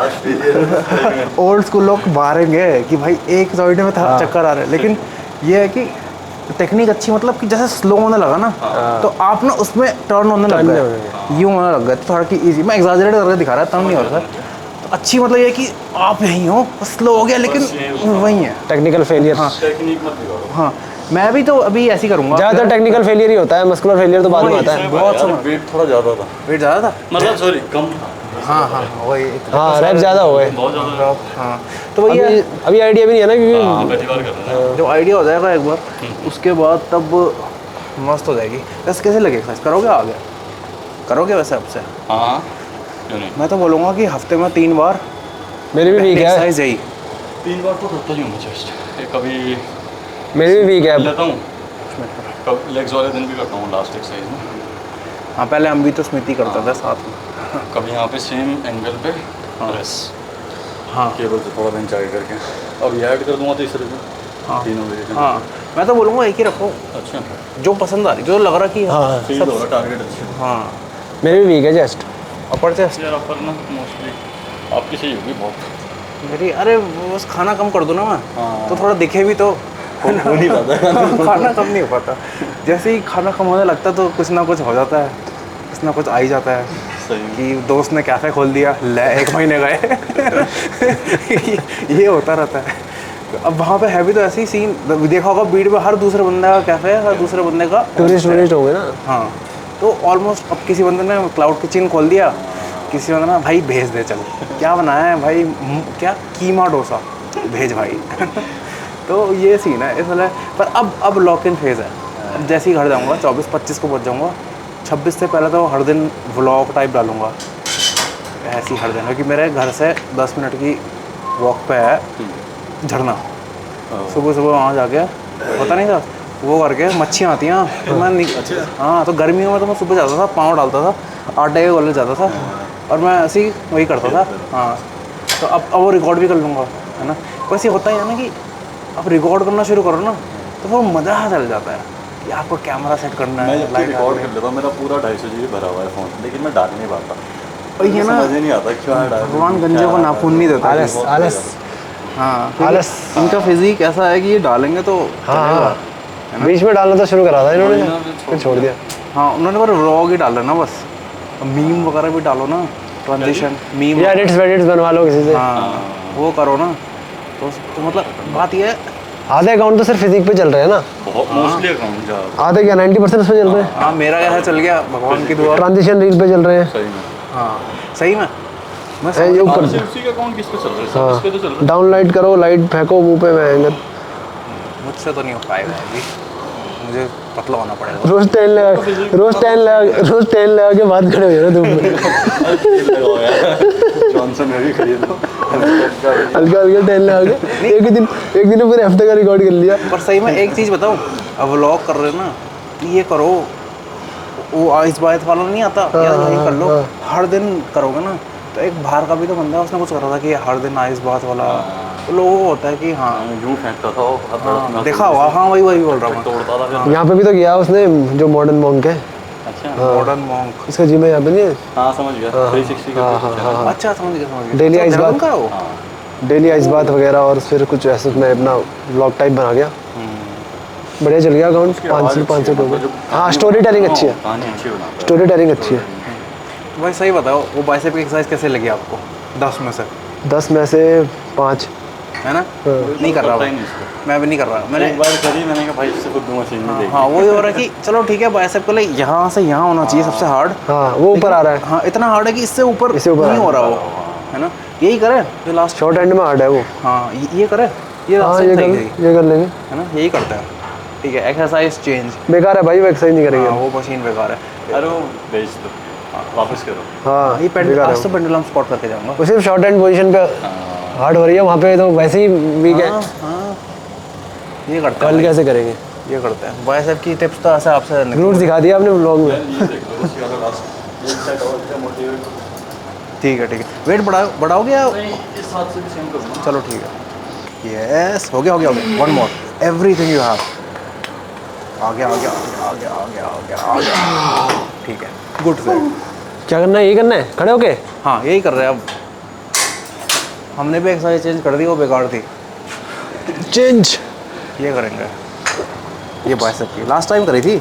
ओल्ड स्कूल लोग मारेंगे कि भाई एक जॉइंट में था चक्कर आ रहे हैं, लेकिन ये है कि टेक्निक अच्छी, मतलब कि जैसे स्लो होने लगा ना तो आप ना उसमें टर्न होने लग गए, यूँ होने लग गए, तो थोड़ा कि इजी, मैं एग्जैजरेट करके दिखा रहा था, तब नहीं हो रहा सर। तो अच्छी मतलब ये है कि आप यहीं हो, स्लो हो गया लेकिन वहीं है। Technical failure. हाँ टेक्निक मत बिगाड़ो। हाँ मैं भी तो अभी ऐसे ही करूँगा। ज़्यादातर टेक्निकल फेलियर ही होता है, मस्कुलर फेलियर तो बाद में आता है। बहुत यार, समय वेट थोड़ा ज़्यादा था, वेट ज़्यादा था। मतलब सॉरी कम था। हाँ हाँ वही हाँ रैप ज़्यादा हो गए बहुत ज़्यादा। हाँ तो भैया अभी आइडिया भी नहीं है ना क्योंकि हाँ पहली बार कर रहे हैं। जब आइडिया हो जाएगा एक बार उसके बाद तब मस्त हो जाएगी। वैसे कैसे लगे एक्सरसाइज करोगे आगे करोगे वैसे आपसे? हाँ क्यों नहीं, मैं तो बोलूँगा कि हफ्ते में 3 बार मेरी भी वीक है, एक्सरसाइज यही 3 बार तो करता ही हूँ मैं जस्ट। एक कभी मेरी भी वीक है। लेता हूँ, कब लेग्स वाले दिन भी करता हूँ लास्ट एक्सरसाइज में। हाँ पहले हम भी तो स्मिति करता था साथ में। कभी यहाँ पे सेम एंगल पे प्रेस, हाँ केबल से थोड़ा बेंच आगे करके। अब ये ऐड कर दूँगा तीसरे दिन। हाँ। तीनों वेरिएशन। हाँ मैं तो बोलूँगा एक ही रखो अच्छा जो पसंद आ रही जो लग रहा कि हाँ फील हो रहा टारगेट अच्छा। हाँ मेरी भी वीक है जस्ट। अपर चेस्ट यार अपर ना मोस्टली आपकी सही होगी बहुत। मेरी अरे बस खाना कम कर दो ना मैं हाँ। तो थोड़ा दिखे भी तो हो नहीं पाता है। खाना कम नहीं हो पाता। जैसे ही खाना कम होने लगता तो कुछ ना कुछ हो जाता है, कुछ ना कुछ आ ही जाता है सही कि दोस्त ने कैफ़े खोल दिया ले 1 महीने गए ये होता रहता है। तो अब वहाँ पे है भी तो ऐसे ही सीन देखा होगा बीड़ में हर दूसरे बंदे का कैफ़े है, हर दूसरे बंदे का टूरिस्ट वूरिस्ट हो गए ना। हाँ तो ऑलमोस्ट अब किसी बंदे ने क्लाउड किचन खोल दिया, किसी बंदे ने भाई भेज दे चल क्या बनाया है भाई क्या कीमा डोसा भेज भाई तो ये सीन है इसलिए। पर अब लॉक इन फेज़ है। अब जैसे ही घर जाऊँगा 24-25 को पहुँच जाऊँगा, 26 से पहले तो हर दिन व्लॉग टाइप डालूँगा ऐसे ही हर दिन, क्योंकि मेरे घर से 10 मिनट की वॉक पे है झरना। सुबह सुबह वहाँ जाके पता नहीं था वो करके मच्छियाँ आती हैं तो मैं हाँ तो गर्मियों में तो मैं सुबह जाता था, पाँव डालता था, आटे के गोले जाता था और मैं ऐसे ही वही करता था। हाँ तो अब वो रिकॉर्ड भी कर लूँगा है ना। बस ये होता ही है ना कि अब रिकॉर्ड करना शुरू करो ना तो वो मज़ा चल जाता है कि आपको कैमरा सेट करना मैं है, जब लाइट रिकॉर्ड कर लेता हूँ मेरा पूरा 250 GB भरा हुआ है फ़ोन, लेकिन मैं डाल नहीं पाता। वही है ना, समझ ही नहीं आता क्यों डाल। भगवान गंजे को नाखून नहीं देता। आलस आलस हाँ आलस। इनका फिजिक ऐसा है कि ये डालेंगे तो चलेगा। हाँ बीच में डालना तो शुरू करा था इन्होंने, फिर छोड़ दिया। हाँ उन्होंने पर व्लॉग ही डाला ना बस, मीम वगैरह भी डालो ना, ट्रांजिशन मीम या एडिट्स बनवा लो किसी से। हाँ वो करो ना तो मतलब बात ये है। आधे अकाउंट तो सिर्फ फिजिक पे चल रहे हैं ना, बहुत मोस्टली अकाउंट जा आधे क्या 90% उस पे चल रहे हैं। हाँ मेरा ऐसा चल गया भगवान की दुआ। ट्रांजिशन रील पे चल रहे हैं। सही में। हाँ सही में मैं है, ये ऊपर उसी का अकाउंट किस पे चल रहा है? सब इस पे तो चल रहा है। डाउन लाइट करो, लाइट फेंको मुंह पे मैं मुझसे तो नहीं हो पाएगा अभी, मुझे पतला होना पड़ेगा। रोज टेन लगा के बात खड़े हो जाए धूप में। जॉनसन में भी खरीदो। हल्का हल्का टेन लगा के एक दिन पूरे हफ्ते का रिकॉर्ड कर लिया। पर सही में एक चीज़ बताऊँ, अब व्लॉग कर रहे हो ना ये करो, वो आइस बात वाला नहीं आता यार यही कर लो। हर दिन करोगे ना तो एक बाहर का भी तो बंदा है उसने कुछ करा था कि हर दिन आइस बात वाला, तो लोगों को होता है कि हाँ यूँ फेंकता था वो, हाँ, देखा हुआ। हाँ वही बोल रहा हूँ मैं। तोड़ता था फिर। यहाँ पे भी तो किया उसने जो मॉडर्न मॉन्क है, अच्छा मॉडर्न मॉन्क। इसका जिम है यहाँ पे नहीं है। हाँ समझ गया। 360 का अच्छा समझ गया डेली आइस देहरादून बात, का है वो। डेली आइस बात वगैरह और फिर कुछ ऐसे मैं अपना ब्लॉग टाइप बना गया। बढ़िया चल गया अकाउंट, 500 हो गए। हाँ स्टोरी टेलिंग अच्छी है, कहानी अच्छी बनाता स्टोरी टेलिंग अच्छी है। भाई सही बताओ वो बाइसेप की एक्सरसाइज कैसे लगी आपको 10 में से? 10 में से 5 है ना। नहीं कर रहा मैं, मैं भी नहीं कर रहा मैंने। एक बार करी मैंने कहा भाई इससे खुद मशीन नहीं देखी। हाँ वही हो रहा है कि चलो ठीक है बाइसेप के लिए यहाँ से यहाँ होना चाहिए सबसे हार्ड। हाँ वो ऊपर आ रहा है, हाँ इतना हार्ड है कि इससे ऊपर नहीं हो रहा वो, है ना। यही करे जो लास्ट। शॉर्ट एंड में हार्ड है वो। हाँ ये करे ये हाँ रास्ते ये सही कर गई, ये कर लेंगे। है ना। यही करते हैं ठीक है। एक्सरसाइज चेंज, बेकार है भाई, वो एक्सरसाइज नहीं हाँ करेंगे। वो मशीन बेकार है। अरे वो बेच दो, वापस करो। हाँ ये पेंडुलम बेकार आज है तो पेंडुलम स्पॉट करके जाऊंगा। वो सिर्फ शॉर्ट एंड पोजीशन पे हार्ड हो रही है, वहाँ पे तो वैसे ही वीक है। हाँ हाँ ये करते कल हैं कैसे करेंगे? ये करते हैं बाइसेप की टिप्स तो ऐसे आपसे ग्रूट दिखा दिया आपने व्लॉग में। ये देख लो उसका तो लास्ट एक सेट और क्या मोटिवेट। ठीक है वेट बढ़ाओगे या इस हाथ से भी सेम करूँगा। चलो ठीक है। यस हो गया one more everything you have. आ गया ठीक है गुड से। क्या करना है? ये करना है खड़े होके। हाँ यही कर रहे हैं अब। हमने भी एक्सरसाइज चेंज कर दी, वो बेकार थी। चेंज ये करेंगे, ये बाइसेप की लास्ट टाइम करी थी।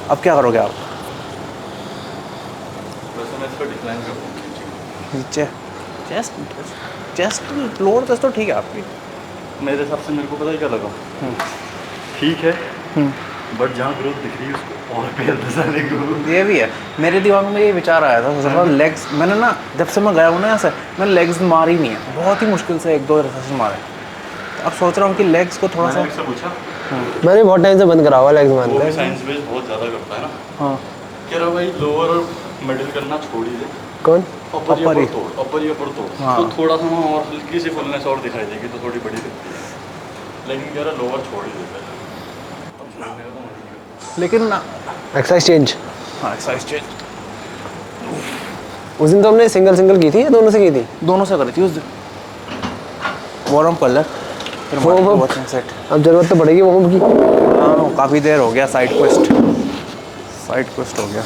अब क्या करोगे आप? वैसे मैं इसका डिक्लाइन कर दूँ। नीचे चेस्ट लोअर चेस्ट तो ठीक है आपकी। मेरे हिसाब से मेरे को पता है क्या लगा, ठीक है बट जहाँ ग्रोथ दिख रही है उसको और पैर दसाने को। ये भी है, मेरे दिमाग में ये विचार आया था जरा लेग्स, मैंने ना जब से मैं गया हूँ ना ऐसे, मैंने लेग्स मारी नहीं है, बहुत ही मुश्किल से 1-2 रेसेस मारे। अब सोच रहा हूँ कि लेग्स को थोड़ा सा, मैंने इससे पूछा, मैंने बहुत टाइम से बंद करा हुआ लेग्स वो मारना। भी साइंस बेस बहुत ज़्यादा करता है ना, हाँ कह रहा भाई लोअर और मिडिल करना छोड़ ही दे, कौन? अपर Upper ही। तोड़, अपर ही अपर तोड़, हाँ। तो थोड़ा सा ना और हल्की सी फुलनेस और दिखाई देगी तो थोड़ी बड़ी दिखती है, लेकिन कह रहा लोअर छोड़ ही देता है। अब छोड़ने का तो मन ही नहीं करता। लेकिन ना, एक्सरसाइज चेंज। हाँ एक्सरसाइज चेंज उस दिन तो हमने सिंगल की थी या दोनों से की थी? दोनों से करी थी उस दिन, वार्म कर ले फिर वो वॉचिंग सेट। अब जरूरत तो पड़ेगी वो की। हाँ काफ़ी देर हो गया, साइड क्वेस्ट हो गया।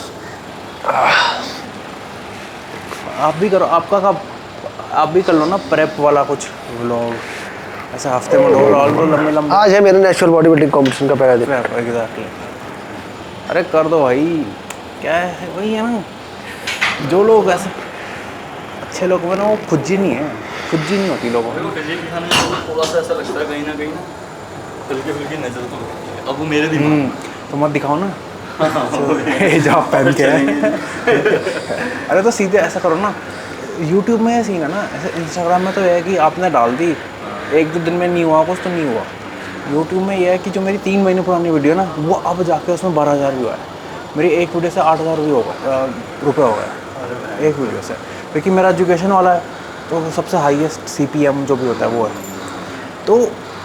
आप भी करो, आपका कब, आप भी कर लो ना प्रेप वाला कुछ व्लॉग, ऐसे हफ्ते में 2 लंबे आज है मेरा नेशनल बॉडी बिल्डिंग कॉम्पिटिशन का पहला दिन। प्रेप। एग्जैक्टली, अरे कर दो भाई, क्या है वही है ना, जो लोग ऐसे अच्छे लोग हैं ना वो खुज्जी नहीं है, खुज्जी नहीं होती लोगों मेरे में। को कहीं दिखाने में तो थोड़ा सा ऐसा लगता है कहीं ना हल्की फुल्की नजर तो लगती है। अब वो मेरे दिमाग तो मत दिखाओ ना में हिजाब पहन के। अरे तो सीधे ऐसा करो ना, यूट्यूब में ये सीन है ना, ऐसे इंस्टाग्राम में तो ये है कि आपने डाल दी 1-2 दिन में नहीं हुआ कुछ तो नहीं हुआ। यूट्यूब में ये है कि जो मेरी 3 महीने पुरानी वीडियो ना, वो अब जाके उसमें 12,000 व्यू है। मेरी एक वीडियो से 8,000 व्यू रुपये हो गए एक वीडियो से, क्योंकि मेरा एजुकेशन वाला है तो सबसे हाईएस्ट CPM जो भी होता है वो है। तो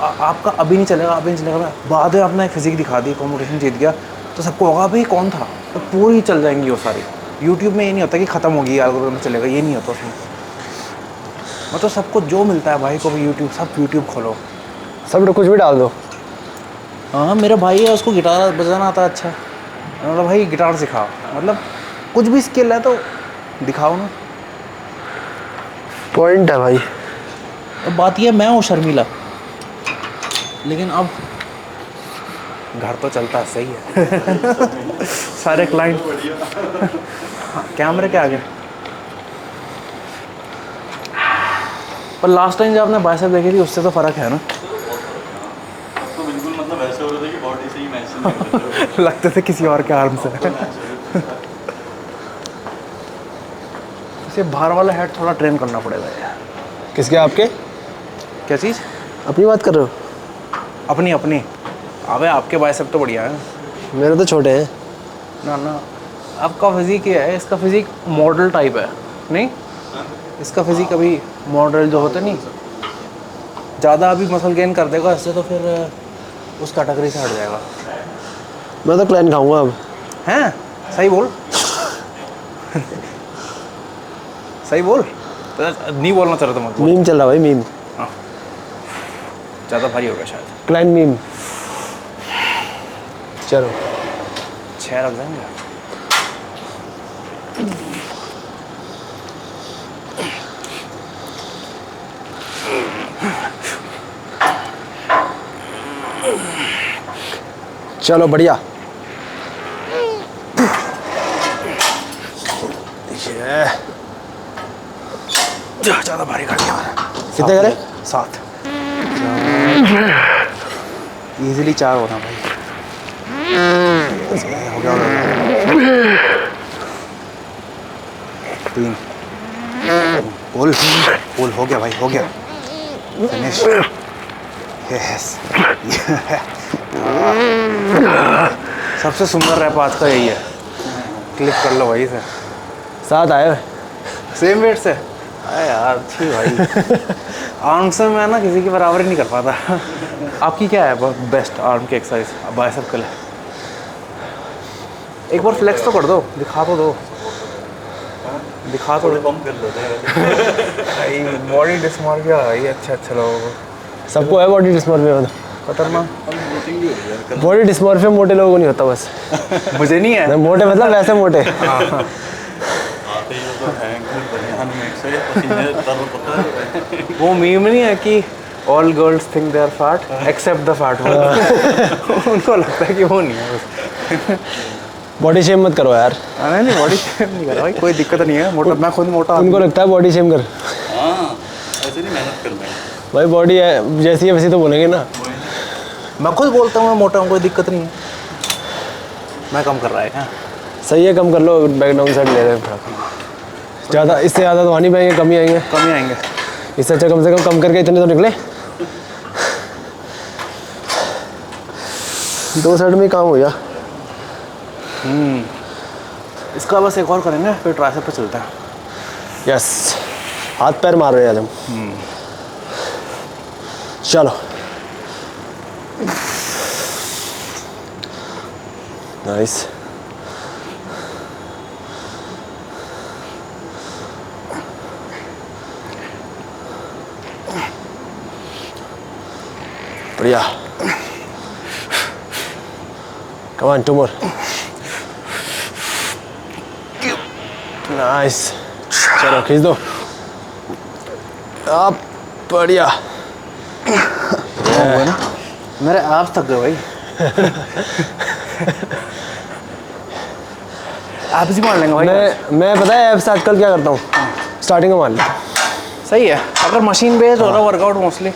आपका अभी नहीं चलेगा, बाद में आपने फिजिक दिखा दी, कॉम्पिटिशन जीत गया तो सबको होगा भाई कौन था, तो पूरी चल जाएंगी वो सारी। यूट्यूब में ये नहीं होता कि ख़त्म होगी एल्गोरिथम चलेगा, ये नहीं होता उसमें। मतलब सबको जो मिलता है भाई को भी यूट्यूब, सब यूट्यूब खोलो, सब कुछ भी डाल दो। हाँ मेरा भाई है उसको गिटार बजाना आता है अच्छा, मतलब भाई गिटार सिखाओ, मतलब कुछ भी स्किल है तो दिखाओ ना। पॉइंट है भाई। अब बात ये मैं हूँ शर्मीला, लेकिन अब घर तो चलता सही है। सारे क्लाइंट कैमरे के आगे। पर लास्ट टाइम जब आपने बाइसेप देखी थी उससे तो फ़र्क है ना। तो बिल्कुल मतलब ऐसे हो रहे थे कि बॉडी से ही मैच नहीं कर रहे लगते थे किसी और के आर्म से। इसे बाहर वाला हेड थोड़ा ट्रेन करना पड़ेगा यार। किसके? आपके? क्या चीज़? अपनी बात कर रहे हो? अपनी अपनी। अबे आपके बाइसेप तो बढ़िया है। मेरे तो छोटे हैं। ना आपका फिजिक ये है, इसका फिजिक मॉडल टाइप है नहीं, इसका फिजिक अभी मॉडल जो होते नहीं, ज़्यादा अभी मसल गेन कर देगा इससे तो फिर उस कैटेगरी से हट जाएगा। मैं तो क्लाइन खाऊंगा अब। हैं? सही बोल। सही बोल, तो नहीं बोलना चाह रहा था मत बोल। मीम चल रहा भाई, मीम। ज़्यादा भारी हो गया शायद। क्लाइन मीम। चलो 6 लग जाएंगे। चलो बढ़िया। ज़्यादा भारी कर दिया मैंने। कितने करे? 7। इजीली 4 होना भाई। हो गया 3। पुल हो गया भाई, हो गया। फिनिश। यस। सबसे सुंदर रैप आज का यही है। क्लिक कर लो भाई से। 7 आए। सेम वेट से? अरे यार अच्छी भाई। आर्म से मैं ना किसी की बराबरी नहीं कर पाता। आपकी क्या है बेस्ट आर्म की एक्सरसाइज बाइसेप के लिए? एक बार फ्लेक्स तो कर दो, दिखा तो दो, दिखा तो दो। कम कर लेते हैं। बॉडी डिस्मॉर्फिया है ये। अच्छा लोगों को सबको है बॉडी डिस्मॉर्फिया। खतरनाक। बॉडी डिस्मॉर्फिया मोटे लोगों को नहीं होता बस। मुझे नहीं है। नहीं, मोटे मतलब वैसे मोटे। आते ही तो हैंग बनियान में से पसीने तर पता है। वो मीम नहीं है कि all girls think they are fat except the fat one. उनको लगता है कि वो नहीं है। बॉडी शेम मत करो यार। नहीं बॉडी शेम नहीं कर रहा भाई, कोई दिक्कत नहीं है। मोटा, मैं खुद मोटा। उनको लगता है बॉडी शेम कर। हाँ ऐसे नहीं मेहनत करना है भाई बॉडी है जैसी है वैसी तो बोलेंगे ना। मैं खुद बोलता हूँ मैं मोटा हूँ, कोई दिक्कत नहीं है। मैं कम कर रहा है क्या? सही है, कम कर लो, बैकग्राउंड साइड ले रहे हैं थोड़ा। ज़्यादा इससे ज़्यादा तो नहीं पाएंगे, कम ही आएंगे। कम ही आएंगे। इससे अच्छा कम से कम करके इतने तो निकले। 2 साइड में ही काम हो गया। इसका बस एक और करेंगे फिर ट्राइसेप पे चलते हैं। यस, हाथ पैर मार रहे हैं आज हम। चलो नाइस। बढ़िया। Come on, 2 more. नाइस। चलो खींच दो। अब बढ़िया। मेरे आप थक गए भाई। आप ही मार लेंगे भाई। मैं पता है ऐप्स आजकल क्या करता हूँ, स्टार्टिंग में मार लेता हूँ। सही है, अगर मशीन बेस्ड हो रहा वर्कआउट मोस्टली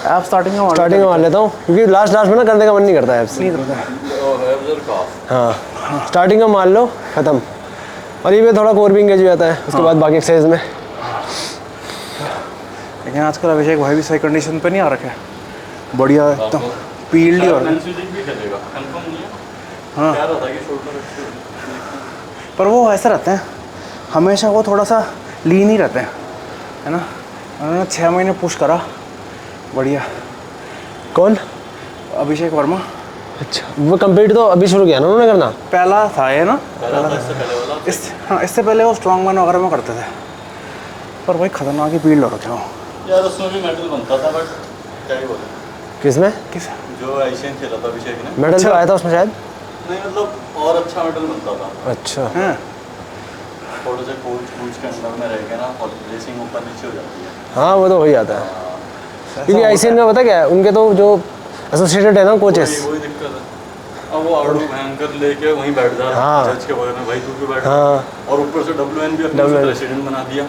आप स्टार्टिंग में मार लेता हूँ, क्योंकि लास्ट में ना करने का मन नहीं करता ऐप्स। नहीं करता। हाँ, स्टार्टिंग में मार लो, ख़त्म। और ये भी थोड़ा कोर भी एंगेज हो जाता है उसके बाद बाकी एक्सरसाइज में। लेकिन आजकल अभिषेक भाई भी सही कंडीशन पे नहीं आ रखे, बढ़िया एकदम पील्ड ही। और हाँ, पर वो ऐसा रहते हैं हमेशा, वो थोड़ा सा लीन ही रहते हैं, है ना। उन्होंने 6 महीने पुश करा, बढ़िया। कौन? अभिषेक वर्मा। अच्छा, वो कंप्लीट तो अभी शुरू किया ना उन्होंने करना? पहला था ये ना, इससे पहले वो स्ट्रॉन्ग मैन वगैरह में करते थे, पर भाई खतरनाक ही फील्ड हो रखे हो यार। उसमें भी मेडल बनता था, बट क्या ही बोले। किसमें? जो एशियन खेला था अभिषेक ने, मेडल तो आया था उसमें शायद। नहीं मतलब और अच्छा मेडल बनता था। अच्छा। हैं। थोड़े से कोच के अंदर में रह के ना, और रेसिंग ऊपर नीचे हो जाती है। हाँ वो तो हो ही जाता है, क्योंकि आईसीएन में पता क्या है, उनके तो जो एसोसिएटेड है ना कोचेस, वही दिक्कत है। अब वो आड़ू भयंकर लेके वहीं बैठ जा रहा हाँ। जज के बगल में, भाई तू क्यों बैठ। हाँ। और ऊपर से WN भी अपने प्रेसिडेंट बना दिया।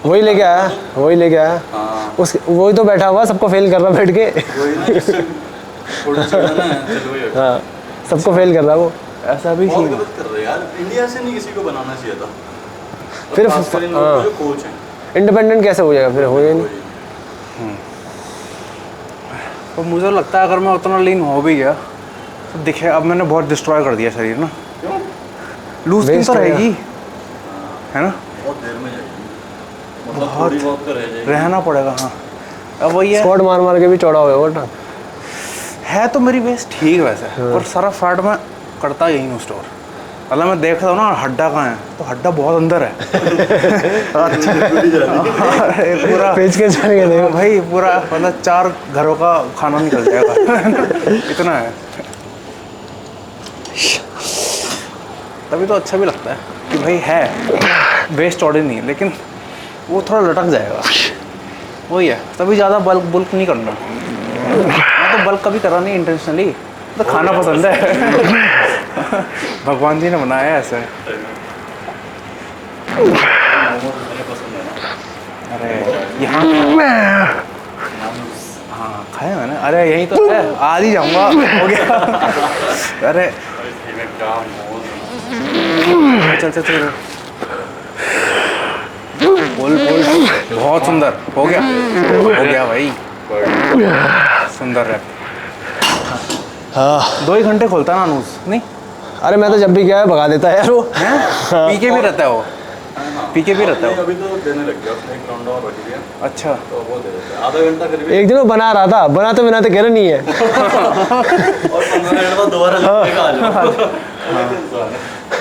वही लेके आया। हाँ। उस वही तो बैठा हुआ, सबको फेल कर रहा बैठ के। वही ना, इससे थोड़ा सा ना चलो ये हाँ, सबको फेल कर रहा वो। ऐसा भी बहुत सीन गलत कर रहे हैं यार। इंडिया से नहीं किसी को बनाना चाहिए था। फिर और खासकर इन लोगों के जो कोच हैं, इंडिपेंडेंट कैसे हो जाएगा फिर? हो ही नहीं। तो मुझे लगता है अगर मैं उतना लीन हो भी गया तो दिखे, अब मैंने बहुत डिस्ट्रॉय कर दिया शरीर ना। लूज स्किन तो रहेगी, है ना, बहुत देर में जाएगी, मतलब थोड़ी बहुत तो रह जाएगी। रहना पड़ेगा। हाँ, अब वही है, स्क्वाट मार के भी चौड़ा हो गया वो। है तो मेरी वेस्ट ठीक वैसे, पर सारा फैट मैं करता यही हूँ स्टोर। मतलब मैं देखता हूँ ना हड्डा कहाँ है, तो हड्डा बहुत अंदर है। अच्छा, पूरा पेच के चलेंगे देखो भाई, पूरा मतलब 4 घरों का खाना निकल जाएगा। इतना है, तभी तो अच्छा भी लगता है कि भाई है वेस्ट चौड़ी नहीं, लेकिन वो थोड़ा लटक जाएगा। वही है, तभी ज़्यादा बुल्क नहीं करना। मैं तो बल्क कभी करा नहीं इंटेंशनली, तो खाना पसंद है। भगवान जी ने बनाया है ऐसे। अरे यहाँ हाँ खाया मैंने, अरे यही तो है, आज ही जाऊँगा, हो गया। अरे चल चल चल, बोल बोल, बहुत सुंदर, हो गया भाई, सुंदर है। हाँ, 2 ही घंटे खोलता है ना अनूज, नहीं? अरे मैं तो जब भी गया है भगा देता है यार वो। पीके भी रहता है वो, पीके भी रहता है वो। अभी तो देने लग गया, उसने 1 राउंड और रख दिया अच्छा, तो वो दे देते हैं। आधा घंटा करीब। एक दिन वो बना रहा था, बनाते कह रहा नहीं है। और 15 मिनट बाद दोबारा लेके आ जाओ।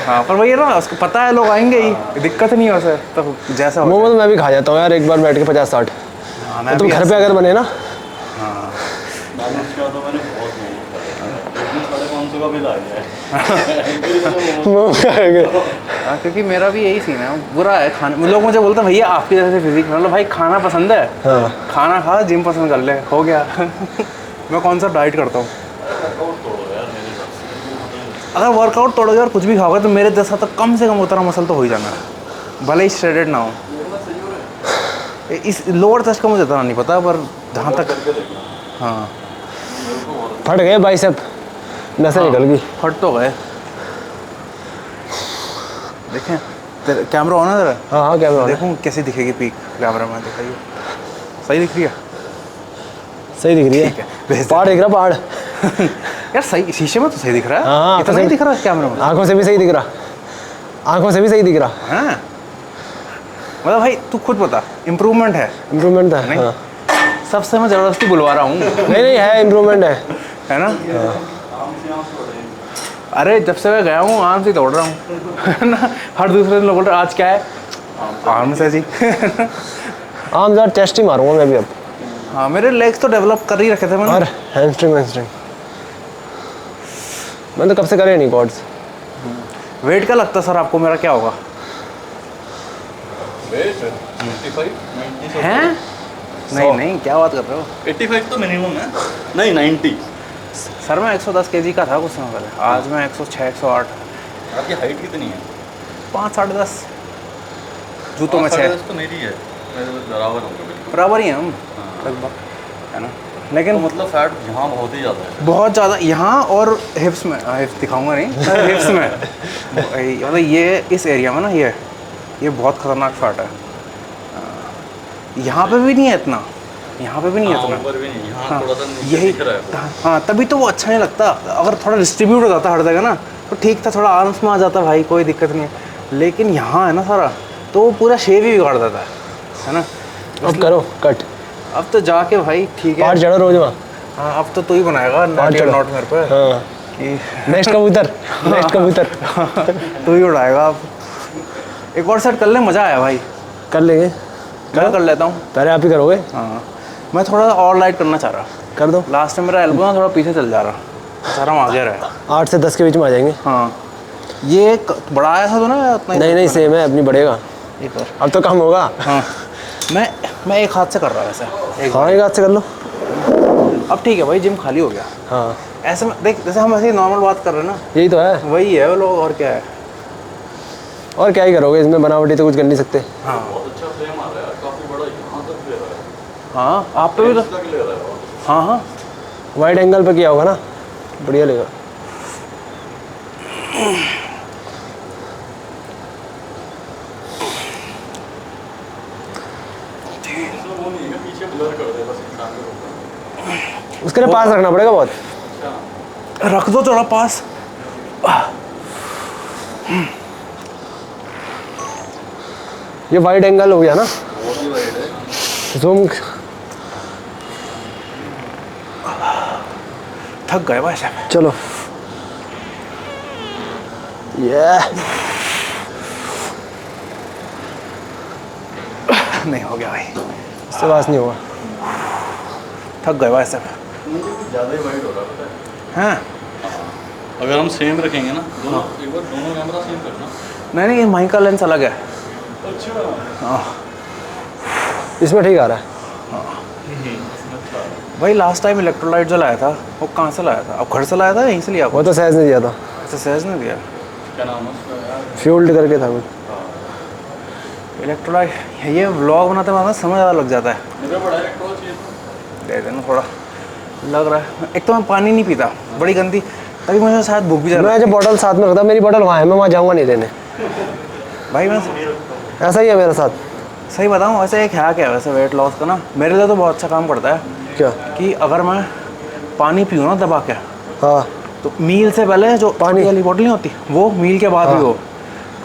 हाँ, पर वही है ना, उसको पता है लोग आएंगे ही, दिक्कत नहीं है वैसे तो, जैसा हो मोमोज मैं भी खा जाता हूँ यार, एक बार बैठ के 50-60। हाँ, मैं तुम भी घर पे अगर बने ना। उसके बाद तो मैंने बहुत मोमोज खाए, 550 का बिल आ गया है। हाँ, क्योंकि मेरा भी यही सीन है, बुरा है खाने। लोग मुझे बोलते हैं भैया आपकी तरह से फिजिक, मतलब भाई खाना पसंद है, हाँ। खाना खा, जिम पसंद कर ले, हो गया। मैं कौन सा डाइट करता हूँ? अगर वर्कआउट तोड़ोगे और कुछ भी खाओगे तो मेरे जैसा तो कम से कम उतना मसल तो हो ही जाना है, भले ही श्रेडेड ना हो। इस लोअर चेस्ट का मुझे इतना नहीं पता, पर जहाँ तक हाँ, फट गए बाइसेप, नसें निकल गई। फट तो गए। आँखें तेरे कैमरा ऑन है तेरा? हाँ हाँ कैमरा ऑन है। देखूँ कैसी दिखेगी पीक कैमरा में, दिखाइए। सही दिख रही है? सही दिख रही ठीक है, है। भेज दे। पहाड़ दिख रहा पहाड़। यार सही, शीशे में तो सही दिख रहा है। हाँ, इतना तो नहीं सही- दिख रहा है कैमरा में? आंखों से भी सही दिख रहा, आंखों से भी सही दिख रहा। हाँ मतलब भाई तू खुद बता, इम्प्रूवमेंट है? इम्प्रूवमेंट था। नहीं? हाँ। सबसे मैं ज़बरदस्ती बुलवा रहा हूँ, नहीं नहीं है, इम्प्रूवमेंट है ना? अरे जब से मैं गया हूँ आराम से दौड़ रहा हूँ, है ना? हर दूसरे दिन लोग बोल रहे आज क्या है, आराम से जी। आम ज़रा टेस्ट ही मारूंगा मैं भी अब। हाँ मेरे लेग्स तो डेवलप कर ही रखे थे मैंने। और हैमस्ट्रिंग मैं तो कब से करे नहीं कॉर्ड्स। वेट क्या लगता है सर आपको मेरा क्या होगा? वेट 85 90 हैं? नहीं नहीं, क्या बात कर रहे हो? 85 तो मिनिमम है। नहीं 90। सर मैं 110 kg का था कुछ समय पहले, आज मैं 106 108। आपकी हाइट कितनी है? 5 साढ़े 10, जूतों में 6, तो मेरी है, मेरे बराबर होंगे बिल्कुल। बराबर ही हैं हम लगभग, है ना? लेकिन तो मतलब फैट यहाँ बहुत ही ज़्यादा है। बहुत ज़्यादा यहाँ और हिप्स में, हिप्स दिखाऊंगा नहीं, हिप्स में मतलब ये इस एरिया में ना, ये बहुत ख़तरनाक फैट है। यहाँ पे भी नहीं है इतना, यहाँ पे भी नहीं है इतना। ऊपर भी नहीं, यहाँ हाँ, थोड़ा सा नीचे यही दिख रहा है। हाँ, तभी तो वो अच्छा नहीं लगता। अगर थोड़ा डिस्ट्रीब्यूट हो जाता हर जगह ना तो ठीक था, थोड़ा आर्म्स में आ जाता भाई, कोई दिक्कत नहीं है। लेकिन यहाँ है ना सारा, तो वो पूरा शेव ही बिगाड़ देता है ना? अब करो कट, अब तो जाके भाई ठीक है। पहाड़ चढ़ो रोज वहाँ। हाँ अब तो तू ही बनाएगा पहाड़ चढ़ो। नॉट मेरे पे हाँ कि नेक्स्ट कबूतर, नेक्स्ट कबूतर तू ही उड़ाएगा अब। एक और सेट कर ले, मज़ा आया भाई। कर लेंगे। मैं कर लेता हूँ। पहले आप ही करोगे? हाँ मैं थोड़ा और लाइट करना चाह रहा। कर दो। लास्ट में मेरा एल्बो ना थोड़ा पीछे चल जा रहा, सारा हम आगे रहे। 8 से 10 के बीच में आ जाएंगे। हाँ ये बड़ा आया था तो ना उतना ही? नहीं नहीं सेम है, अपनी बढ़ेगा। एक और। अब तो कम होगा। हाँ मैं एक हाथ से कर रहा वैसे, एक हाँ एक हाथ से कर लो। अब ठीक है भाई, जिम खाली हो गया। हाँ ऐसे में देख, जैसे हम ऐसे ही नॉर्मल बात कर रहे हैं ना, यही तो है। वही है वो लोग, और क्या है। और क्या ही करोगे इसमें, बनावटी तो कुछ कर नहीं सकते। हाँ बहुत अच्छा फ्लेम आ रहा है, काफ़ी बड़ा यहाँ तक ले रहा है, हाँ आप पे भी तो, तक ले रहा है। हाँ हाँ वाइड एंगल पे किया होगा ना, बढ़िया लगेगा। इसमें वो नहीं है, पीछे ब्लर कर दे बस इंसान के ऊपर। उसके लिए पास रखना पड़ेगा बहुत। रख दो थोड़ा पास। ये वाइड एंगल हो गया ना, बहुत ही वाइड है। जूम। थक गए भाई साहब। चलो ये नहीं हो गया भाई, इससे पास नहीं होगा। थक गए भाई साहब। ज़्यादा ही वाइड हो रहा है पता है। हैं? अगर हम सेम रखेंगे ना दोनों, एक बार दोनों कैमरा सेम करना। नहीं नहीं, माइक का लेंस अलग है। अच्छा हाँ इसमें ठीक आ रहा है। भाई लास्ट टाइम इलेक्ट्रोलाइट जो लाया था वो कहाँ से लाया था? अब घर से लाया था, यहीं से लिया? वो तो सहज नहीं दिया था, ऐसे सहज नहीं दिया। क्या नाम है उसका यार? फ्यूल्ड करके था कुछ। इलेक्ट्रोलाइट, ये व्लॉग बनाते बनाते समय ज़्यादा लग जाता है। मुझे बड़ा इलेक्ट्रोल चाहिए था। दे देना थोड़ा, लग रहा है। एक तो मैं पानी नहीं पीता, बड़ी गंदी, तभी मुझे शायद भूख भी जा रहा मैं जब बॉटल साथ में रखता, मेरी बॉटल वहाँ है, मैं वहाँ जाऊँगा नहीं देने। है। भाई मैं ऐसा ही है मेरे साथ। सही बताऊँ, वैसे एक है क्या वैसे वेट लॉस का ना, मेरे लिए तो बहुत अच्छा काम करता है क्या? कि अगर मैं पानी पीऊँ ना दबा के, हाँ तो मील से पहले जो पानी वाली बोतल नहीं होती, वो मील के बाद भी हो,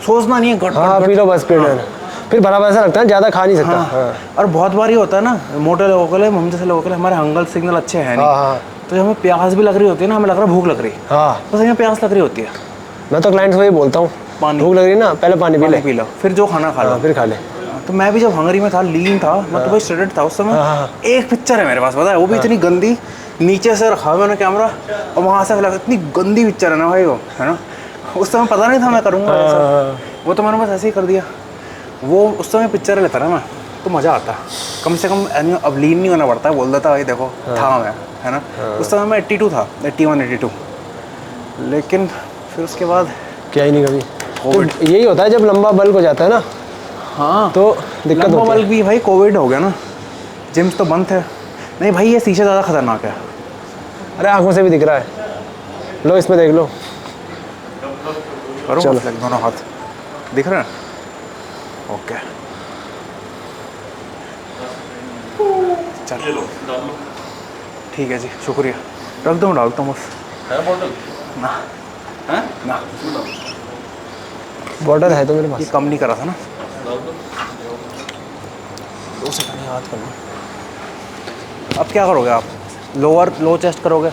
सोचना नहीं है गट हाँ गट पी लो बस, पेट है। फिर बराबर ऐसा लगता है ज़्यादा खा नहीं सकता। हाँ। हाँ और बहुत बार ही होता है ना, मोटे लोगों के लिए, हम जैसे लोगों के लिए, हमारे हंगल सिग्नल अच्छे हैं नहीं, हाँ तो जब हमें प्यास भी लग रही होती है ना, हमें लग रहा है भूख लग रही है, हाँ। बस हमें प्यास लग रही होती है, मैं तो क्लाइंट्स को ही बोलता हूँ, पानी भूख लग रही है ना, पहले पानी पी ले, पी लो, फिर जो खाना खा लो। हाँ फिर खा ले। तो मैं भी जब हंगरी में था, लीन था, मैं तो भाई स्ट्रेटेड था उस समय। हाँ। एक पिक्चर है मेरे पास, पता है, वो भी इतनी गंदी, नीचे से रखा मैंने कैमरा और वहाँ से लगा, इतनी गंदी पिक्चर है ना भाई वो, है ना। उस समय पता नहीं था मैं करूँगा ऐसा, वो तो मैंने बस ऐसे ही कर दिया। वो उस समय पिक्चर लेता ना मैं, तो मज़ा आता, कम से कम अब लीन नहीं होना पड़ता है, बोल देता भाई देखो था मैं, है ना। उस समय मैं 82 था, 81 82, लेकिन फिर उसके बाद क्या ही नहीं कभी। तो यही होता है जब लंबा बल्क हो जाता है ना, हाँ तो दिक्कत लंबा होती है। बल्क भी भाई, कोविड हो गया ना, जिम्स तो बंद थे। नहीं भाई ये शीशे ज़्यादा खतरनाक है। अरे आंखों से भी दिख रहा है, लो इसमें देख लो। करो चलो। दोनों हाथ। दिख रहा है? ओके चल ये लो डाल लो। ठीक है जी, शुक्रिया। रख दो, मैं डालता हूँ बस। है बॉटल? ना हैं? ना, इसमें डाल। बॉटल है तो मेरे ये पास। कम नहीं करा था ना। डाल दो। 2 सेकंड याद कर लो। अब क्या करोगे आप? लोअर लो चेस्ट करोगे?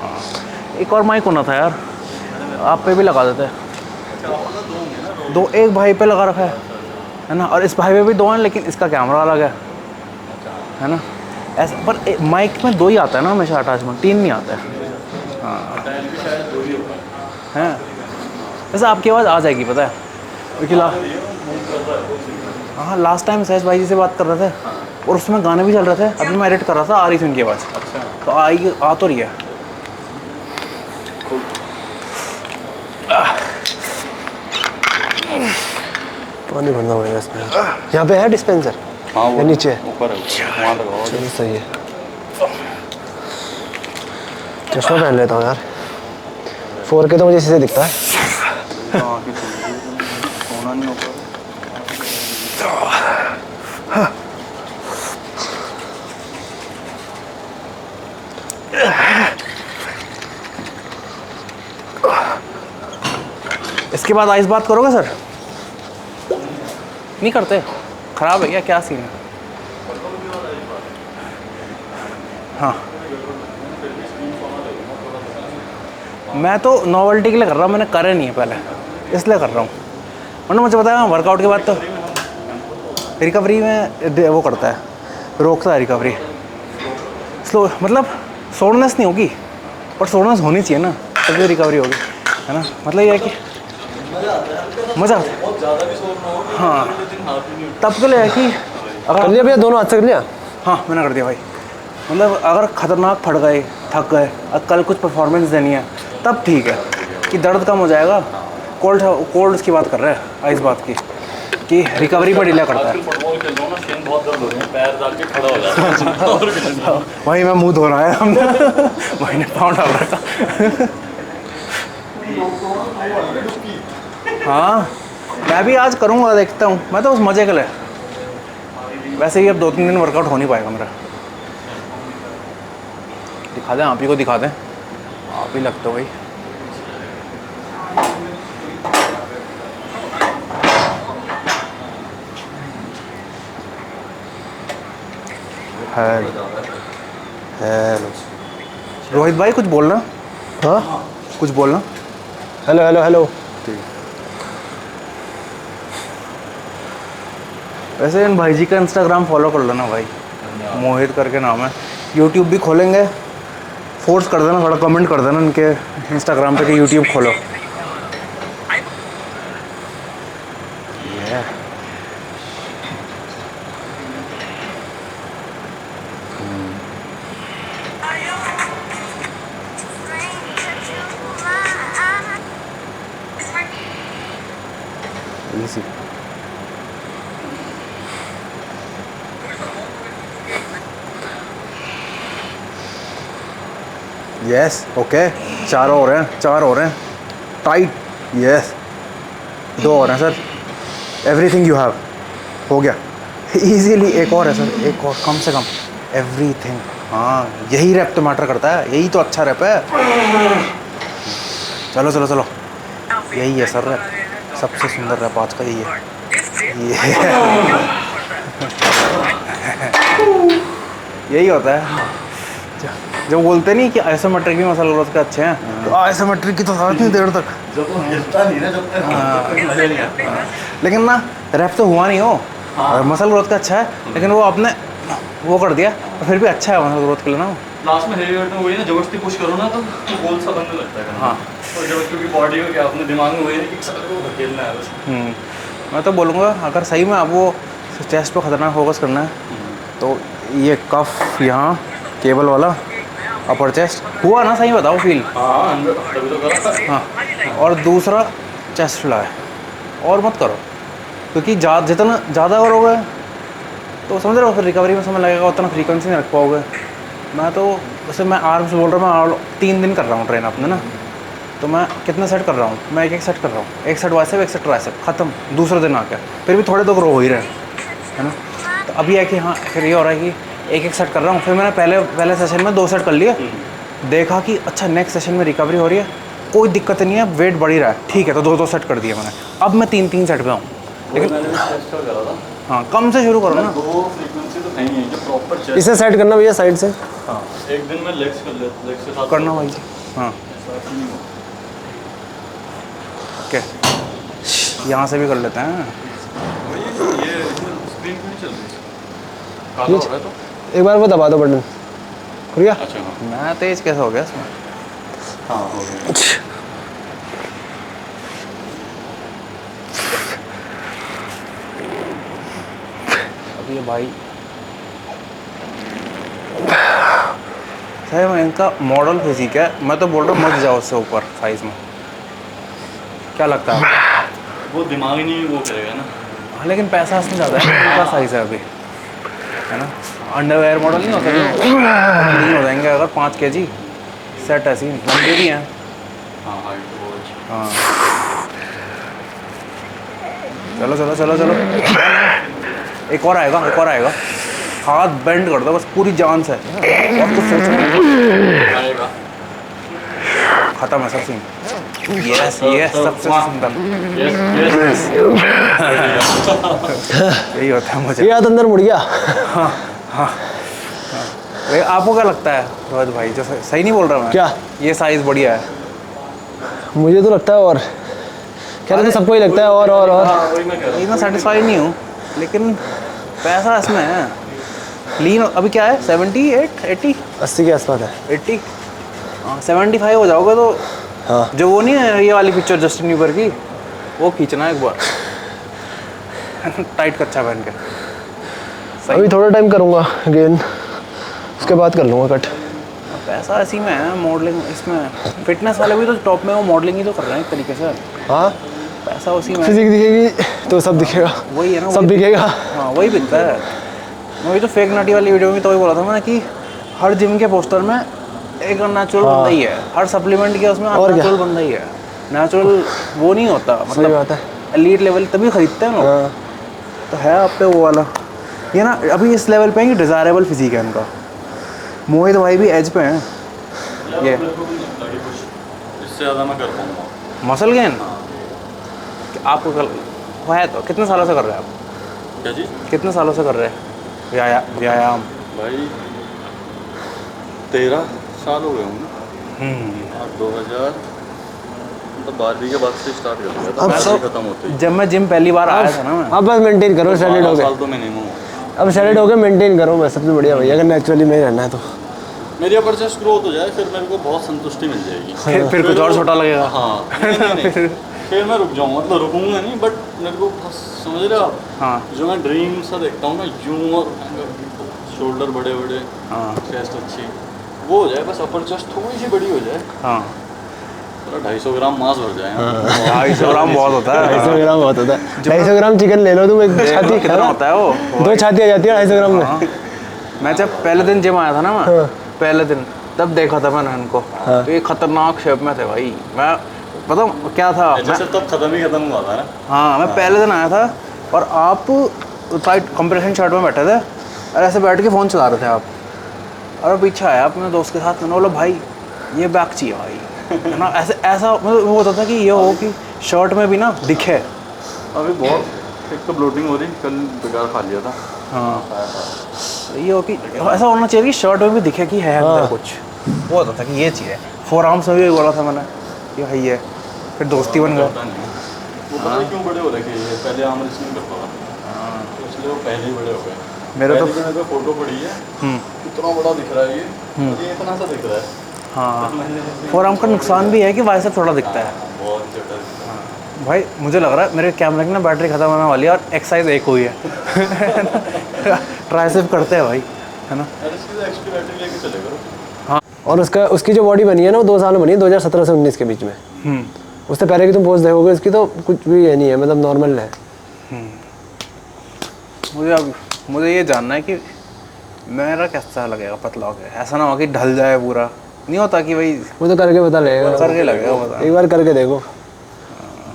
हाँ, एक और माइक होना था यार, आप पे भी लगा देते। दो, एक भाई पे लगा रखा है ना, और इस भाई पे भी 2 हैं, लेकिन इसका कैमरा अलग है ना। ऐसा पर माइक में 2 ही आता है ना हमेशा अटैचमेंट, 3 नहीं आता है। हैं वैसे आपकी आवाज़ आ जाएगी पता है, क्योंकि हाँ लास्ट टाइम सहज भाई जी से बात कर रहे थे और उसमें गाने भी चल रहे थे, अभी मैं एडिट कर रहा था, आ रही थी उनकी आवाज़। तो आ तो रही है। पानी भरना पड़ेगा इसमें। यहाँ पे है डिस्पेंसर? हाँ या नीचे है? ऊपर है, वहाँ लगाओ। चलो सही है। चश्मा पहन लेता हूँ यार, 4K तो मुझे इसी से दिखता है। सोना नहीं होगा। इसके बाद आइस बात करोगे सर? नहीं करते? ख़राब है क्या? क्या सीन है? हाँ, मैं तो नॉवेल्टी के लिए कर रहा हूँ, मैंने करे नहीं है पहले, इसलिए कर रहा हूँ। वरना मुझे पता है वर्कआउट के बाद तो रिकवरी में वो करता है, रोकता है रिकवरी। स्लो मतलब सोरनेस नहीं होगी, पर सोरनेस होनी चाहिए ना, तभी रिकवरी होगी, है ना। मतलब ये है कि मज़ा आता है। बहुत ज़्यादा भी शोर ना हो। हाँ, लेकिन हाथ ही नहीं उठता। तब के लिए है कि कर अगर लिया भैया, दोनों हाथ से कर लिया? हाँ मैंने कर दिया भाई। मतलब अगर ख़तरनाक फट गए, थक गए, और कल कुछ परफॉर्मेंस देनी है, तब ठीक है कि दर्द कम हो जाएगा। कोल्ड की बात कर रहे हैं, आइस बात की, कि रिकवरी पर डिले करता है। आजकल फुटबॉल खेल रहा हूँ ना, शिन बहुत दर्द हो रहे हैं, पैर डाल के खड़ा हो जाता है। और कुछ नहीं। भाई मैं मुंह धो रहा है हमने भाई ने पाँव डाल रखा। हाँ मैं भी आज करूँगा, देखता हूँ। मैं तो उस मज़े के लिए, वैसे ही अब 2-3 दिन वर्कआउट हो नहीं पाएगा मेरा। दिखा दें, आप ही को दिखा दें, आप ही लगते हो भाई। हेलो रोहित भाई, कुछ बोलना? हाँ, कुछ बोलना? Hello hello hello. वैसे इन भाई जी का इंस्टाग्राम फॉलो कर लेना भाई, मोहित करके नाम है। यूट्यूब भी खोलेंगे, फोर्स कर देना, थोड़ा कमेंट कर देना इनके इंस्टाग्राम पे कि यूट्यूब खोलो। इजी। यस ओके, 4 हो रहे हैं, 4 हो रहे हैं टाइट। यस 2 हो रहे हैं सर। एवरीथिंग यू हैव हो गया इजीली। एक और है सर, एक और कम से कम। एवरीथिंग, हाँ यही रैप तो मैटर करता है, यही तो अच्छा रैप है। चलो चलो चलो, यही है सर रैप, सबसे सुंदर रैप आज का यही है। यही होता है जब बोलते नहीं कि आइसोमेट्रिक भी मसल ग्रोथ के अच्छे हैं, तो आइसोमेट्रिक की तो साथ नहीं देर तक। जब वो हिलता नहीं ना, जब तक मजा नहीं आता। लेकिन ना रैप तो हुआ नहीं हो, मसल ग्रोथ का अच्छा है, लेकिन वो आपने वो कर दिया, तो फिर भी अच्छा है मसल ग्रोथ के लिए ना। लास्ट में हेवी वेट में वही ना, जबरदस्ती पुश करो ना तो गोल सा बनने लगता है। हाँ, और जब क्योंकि बॉडी को क्या अपने दिमाग में वही है कि सर को धकेलना है बस। मैं तो बोलूँगा अगर सही में आप वो चेस्ट पे खतरनाक फोकस करना है, तो ये कफ यहाँ केबल वाला अपर चेस्ट हुआ ना, सही बताओ फील। हाँ अंदर तभी तो करा। हाँ, और दूसरा चेस्ट फ्लाई, और मत करो, क्योंकि जितना ज़्यादा करोगे तो समझ रहे हो, फिर रिकवरी में समय लगेगा, उतना फ्रीक्वेंसी नहीं रख पाओगे। मैं तो वैसे मैं आर्म्स बोल रहा हूँ, मैं 3 दिन कर रहा हूँ ट्रेन अपने ना, तो मैं कितना सेट कर रहा हूँ, मैं एक सेट कर रहा हूँ, एक सेट बाइसेप एक सेट ट्राइसेप, ख़त्म। दूसरे दिन आकर फिर भी थोड़े तो ग्रो हो ही रहे है ना। तो अभी है कि हाँ फिर ये हो रहा है कि एक सेट कर रहा हूँ। फिर मैंने पहले सेशन में 2 सेट कर लिए, देखा कि अच्छा नेक्स्ट सेशन में रिकवरी हो रही है, कोई दिक्कत नहीं है, वेट बढ़ ही रहा है, ठीक है, तो 2 सेट कर दिए मैंने। अब मैं 3 सेट पे हूँ। लेकिन हाँ कम से शुरू करो ना। 2 फ्रीक्वेंसी तो नहीं है जो प्रॉपर चेस्ट। इसे सेट करना भैया साइड से। हाँ एक दिन में लेग्स कर ले, लेग्स के साथ करना भाई। हाँ ओके, यहाँ से भी कर लेते हैं। ये इसमें स्क्रीन क्यों नहीं चल रही? काला हो रहा है तो एक बार वो दबा दो बटन, खुल गया। अच्छा हाँ मैं तेज कैसे हो गया इसमें? हाँ हो गया। अब ये भाई सही में इनका मॉडल फिजिक है, मैं तो बोल रहा हूँ मत जाओ उससे ऊपर साइज में। क्या लगता है आपको? वो दिमाग ही नहीं वो करेगा ना। हाँ लेकिन पैसा इसमें ज़्यादा है, इनका साइज है अभी, है ना। अंडरवेयर मॉडल नहीं होता नहीं हो जाएंगे अगर 5 kg सेट ऐसी लंबे भी हैं। हाँ हाइट तो बहुत अच्छी। हाँ चलो चलो चलो चलो, एक और आएगा, एक और आएगा। हाथ बेंड कर दो बस पूरी जान से, और कुछ सोचना नहीं। आएगा। खत्म है सब सीन। यस यस, सबसे सुंदर यस यही होता है मुझे। ये हाथ अंदर मुड़ गया। भाई आपको क्या लगता है रोहित भाई, जो सही नहीं बोल रहा मैं? क्या? ये साइज बढ़िया है? मुझे तो लगता है, और कह रहे तो सबको ही लगता है, और हाँ वही मैं कह रहा हूँ। इतना सेटिस्फाइड नहीं हूँ, लेकिन पैसा इसमें है। लीन अभी क्या है 78 80 80 के आसपास है। 80 75 हो जाओगे तो हाँ जो वो नहीं है ये वाली पिक्चर जस्टिन बीबर की, वो खींचना है एक बार टाइट कच्चा पहन के। अभी थोड़ा टाइम करूँगा गेन, उसके बाद कर लूँगा कट। पैसा इसी में है, मॉडलिंग इसमें। फिटनेस वाले भी तो टॉप में वो मॉडलिंग ही तो कर रहे हैं एक तरीके से। हाँ पैसा उसी में है। फिजिक दिखेगी तो सब दिखेगा, वही है ना, सब वही दिखेगा। हाँ वही बिकता है। मैं वही तो फेक नटी वाली वीडियो में तो वही बोला था मैंने कि हर जिम के पोस्टर में एक नेचुरल बंदा ही है, हर सप्लीमेंट के उसमें और क्या? नेचुरल बंदा ही है। नेचुरल वो नहीं होता, सही बात है। एलीट लेवल तभी खरीदते हैं लोग। हाँ तो है आप पे वो वाला, ये ना अभी इस लेवल पे है कि डिज़ायरेबल फिजिक है इनका। मोहित भाई भी एज पे हैं। ये मेरे को भी नहीं लगता कि कुछ इससे ज़्यादा मैं कर पाऊँगा। मसल गेन आपको कल वो है, तो कितने सालों से कर रहे हैं आप? क्या चीज़? कितने सालों से कर रहे हैं व्यायाम? भाई 13 साल हो गए होंगे। और 2000 मतलब 12वीं के बाद से स्टार्ट कर दिया था। मैं तो खत्म होते ही जब मैं जिम पहली बार आया था ना मैं, अब बस मेंटेन करो, स्टैंडर्ड हो 12 गए। साल तो मैं नहीं हूँ। अब स्टैंडर्ड हो गए, मेंटेन करो बस, सबसे बढ़िया भैया। अगर नेचुरली में ही रहना है तो मेरी अपर चेस्ट ग्रोथ हो जाए फिर मेरे को बहुत संतुष्टि मिल जाएगी। फिर कुछ और छोटा लगेगा। हाँ नहीं, फिर मैं रुक जाऊँगा, मतलब रुकूंगा नहीं, बट मेरे को बस समझ रहे हो आप, हाँ जो मैं ड्रीम सा देखता हूँ ना यूँ, और शोल्डर बड़े बड़े, हाँ चेस्ट अच्छी, वो हो जाए बस। अपर चेस्ट थोड़ी सी बड़ी हो जाए, हाँ। 250 ग्राम मांस भर जाए। 250 ग्राम बहुत होता है। 250 ग्राम बहुत होता है। 250 ग्राम चिकन ले लो तुम, एक छाती कितना होता है वो? 2 छाती आ जाती है 250 ग्राम में। हाँ। मैं जब पहले दिन जिम आया था ना मैं, हाँ। पहले दिन तब देखा था मैंने इनको, हाँ। तो ये खतरनाक शेप में थे भाई। मैं पता क्या था जैसे तब खत्म हुआ था ना। हाँ मैं पहले दिन आया था और आप टाइट कंप्रेशन शर्ट में बैठे थे और ऐसे बैठ के फ़ोन चला रहे थे आप, और पीछे आया अपने दोस्त के साथ, मैंने बोला भाई ये बैग चाहिए भाई, है ना। ऐसा मतलब वो होता था कि ये हो कि शर्ट में भी ना दिखे। अभी बहुत एक तो ब्लोटिंग हो रही, कल बेकार खा लिया था। हाँ तो ये हो कि ऐसा होना चाहिए कि शर्ट में भी दिखे कि है अंदर कुछ। वो होता था कि ये चीज़ है। 4 आर्म्स में भी बोला था मैंने कि भाई ये, फिर दोस्ती बन गया। पता नहीं वो पता नहीं क्यों बड़े हो रखे हैं। पहले आम रेस नहीं करता था, तो इसलिए वो पहले ही बड़े हो गए। मेरे तो मेरे को फोटो पड़ी है, इतना बड़ा दिख रहा है ये इतना सा दिख रहा है। हाँ 4 आर्म का नुकसान भी है कि बाइसेप थोड़ा दिखता है। बहुत छोटा दिखता है। भाई मुझे लग रहा है मेरे कैमरे की ना बैटरी ख़त्म होने वाली है और एक्सरसाइज एक हुई है ट्राइसेप करते हैं भाई, है ना। यार इसकी तो एक्स्ट्रा बैटरी लेके चले करो। और उसकी जो बॉडी बनी है ना, वो 2 साल में बनी है, 2017 से 19 के बीच में। उससे पहले की तुम पोस्ट देखोगे उसकी तो कुछ भी ये नहीं है, मतलब नॉर्मल है। मुझे ये जानना है कि मेरा कैसा लगेगा पतला हो गया, ऐसा ना हो कि ढल जाए पूरा, नहीं होता कि भाई वो तो करके पता लगेगा, करके लगेगा पता। एक बार करके देखो।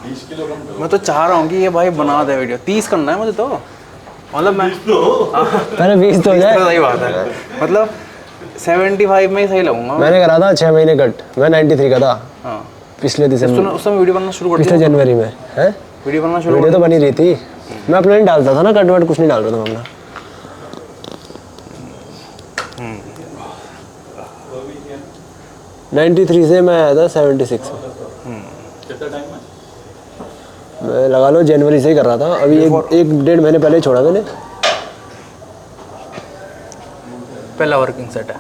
20 किलो कम मैं तो चाह रहा हूँ कि ये भाई बना दे वीडियो। 30 करना है मुझे तो, मतलब मैं पहले 20 तो हो तो जाए। सही बात है, मतलब 75 में ही सही लगूंगा। मैंने करा था 6 महीने कट, मैं 93 का था हाँ पिछले उस दिसंबर, समय वीडियो बनना शुरू कर पिछले दिया। जनवरी में है। वीडियो बनना शुरू वीडियो तो बनी रही थी, मैं अपना नहीं डालता था ना, कट वट कुछ नहीं डाल रहा था मैं अपना। कर 93 से मैं आया था 76 में। कितना टाइम है? मैं लगा लो जनवरी से ही कर रहा था, अभी एक 1.5 महीने पहले ही छोड़ा मैंने। पहला वर्किंग सेट है।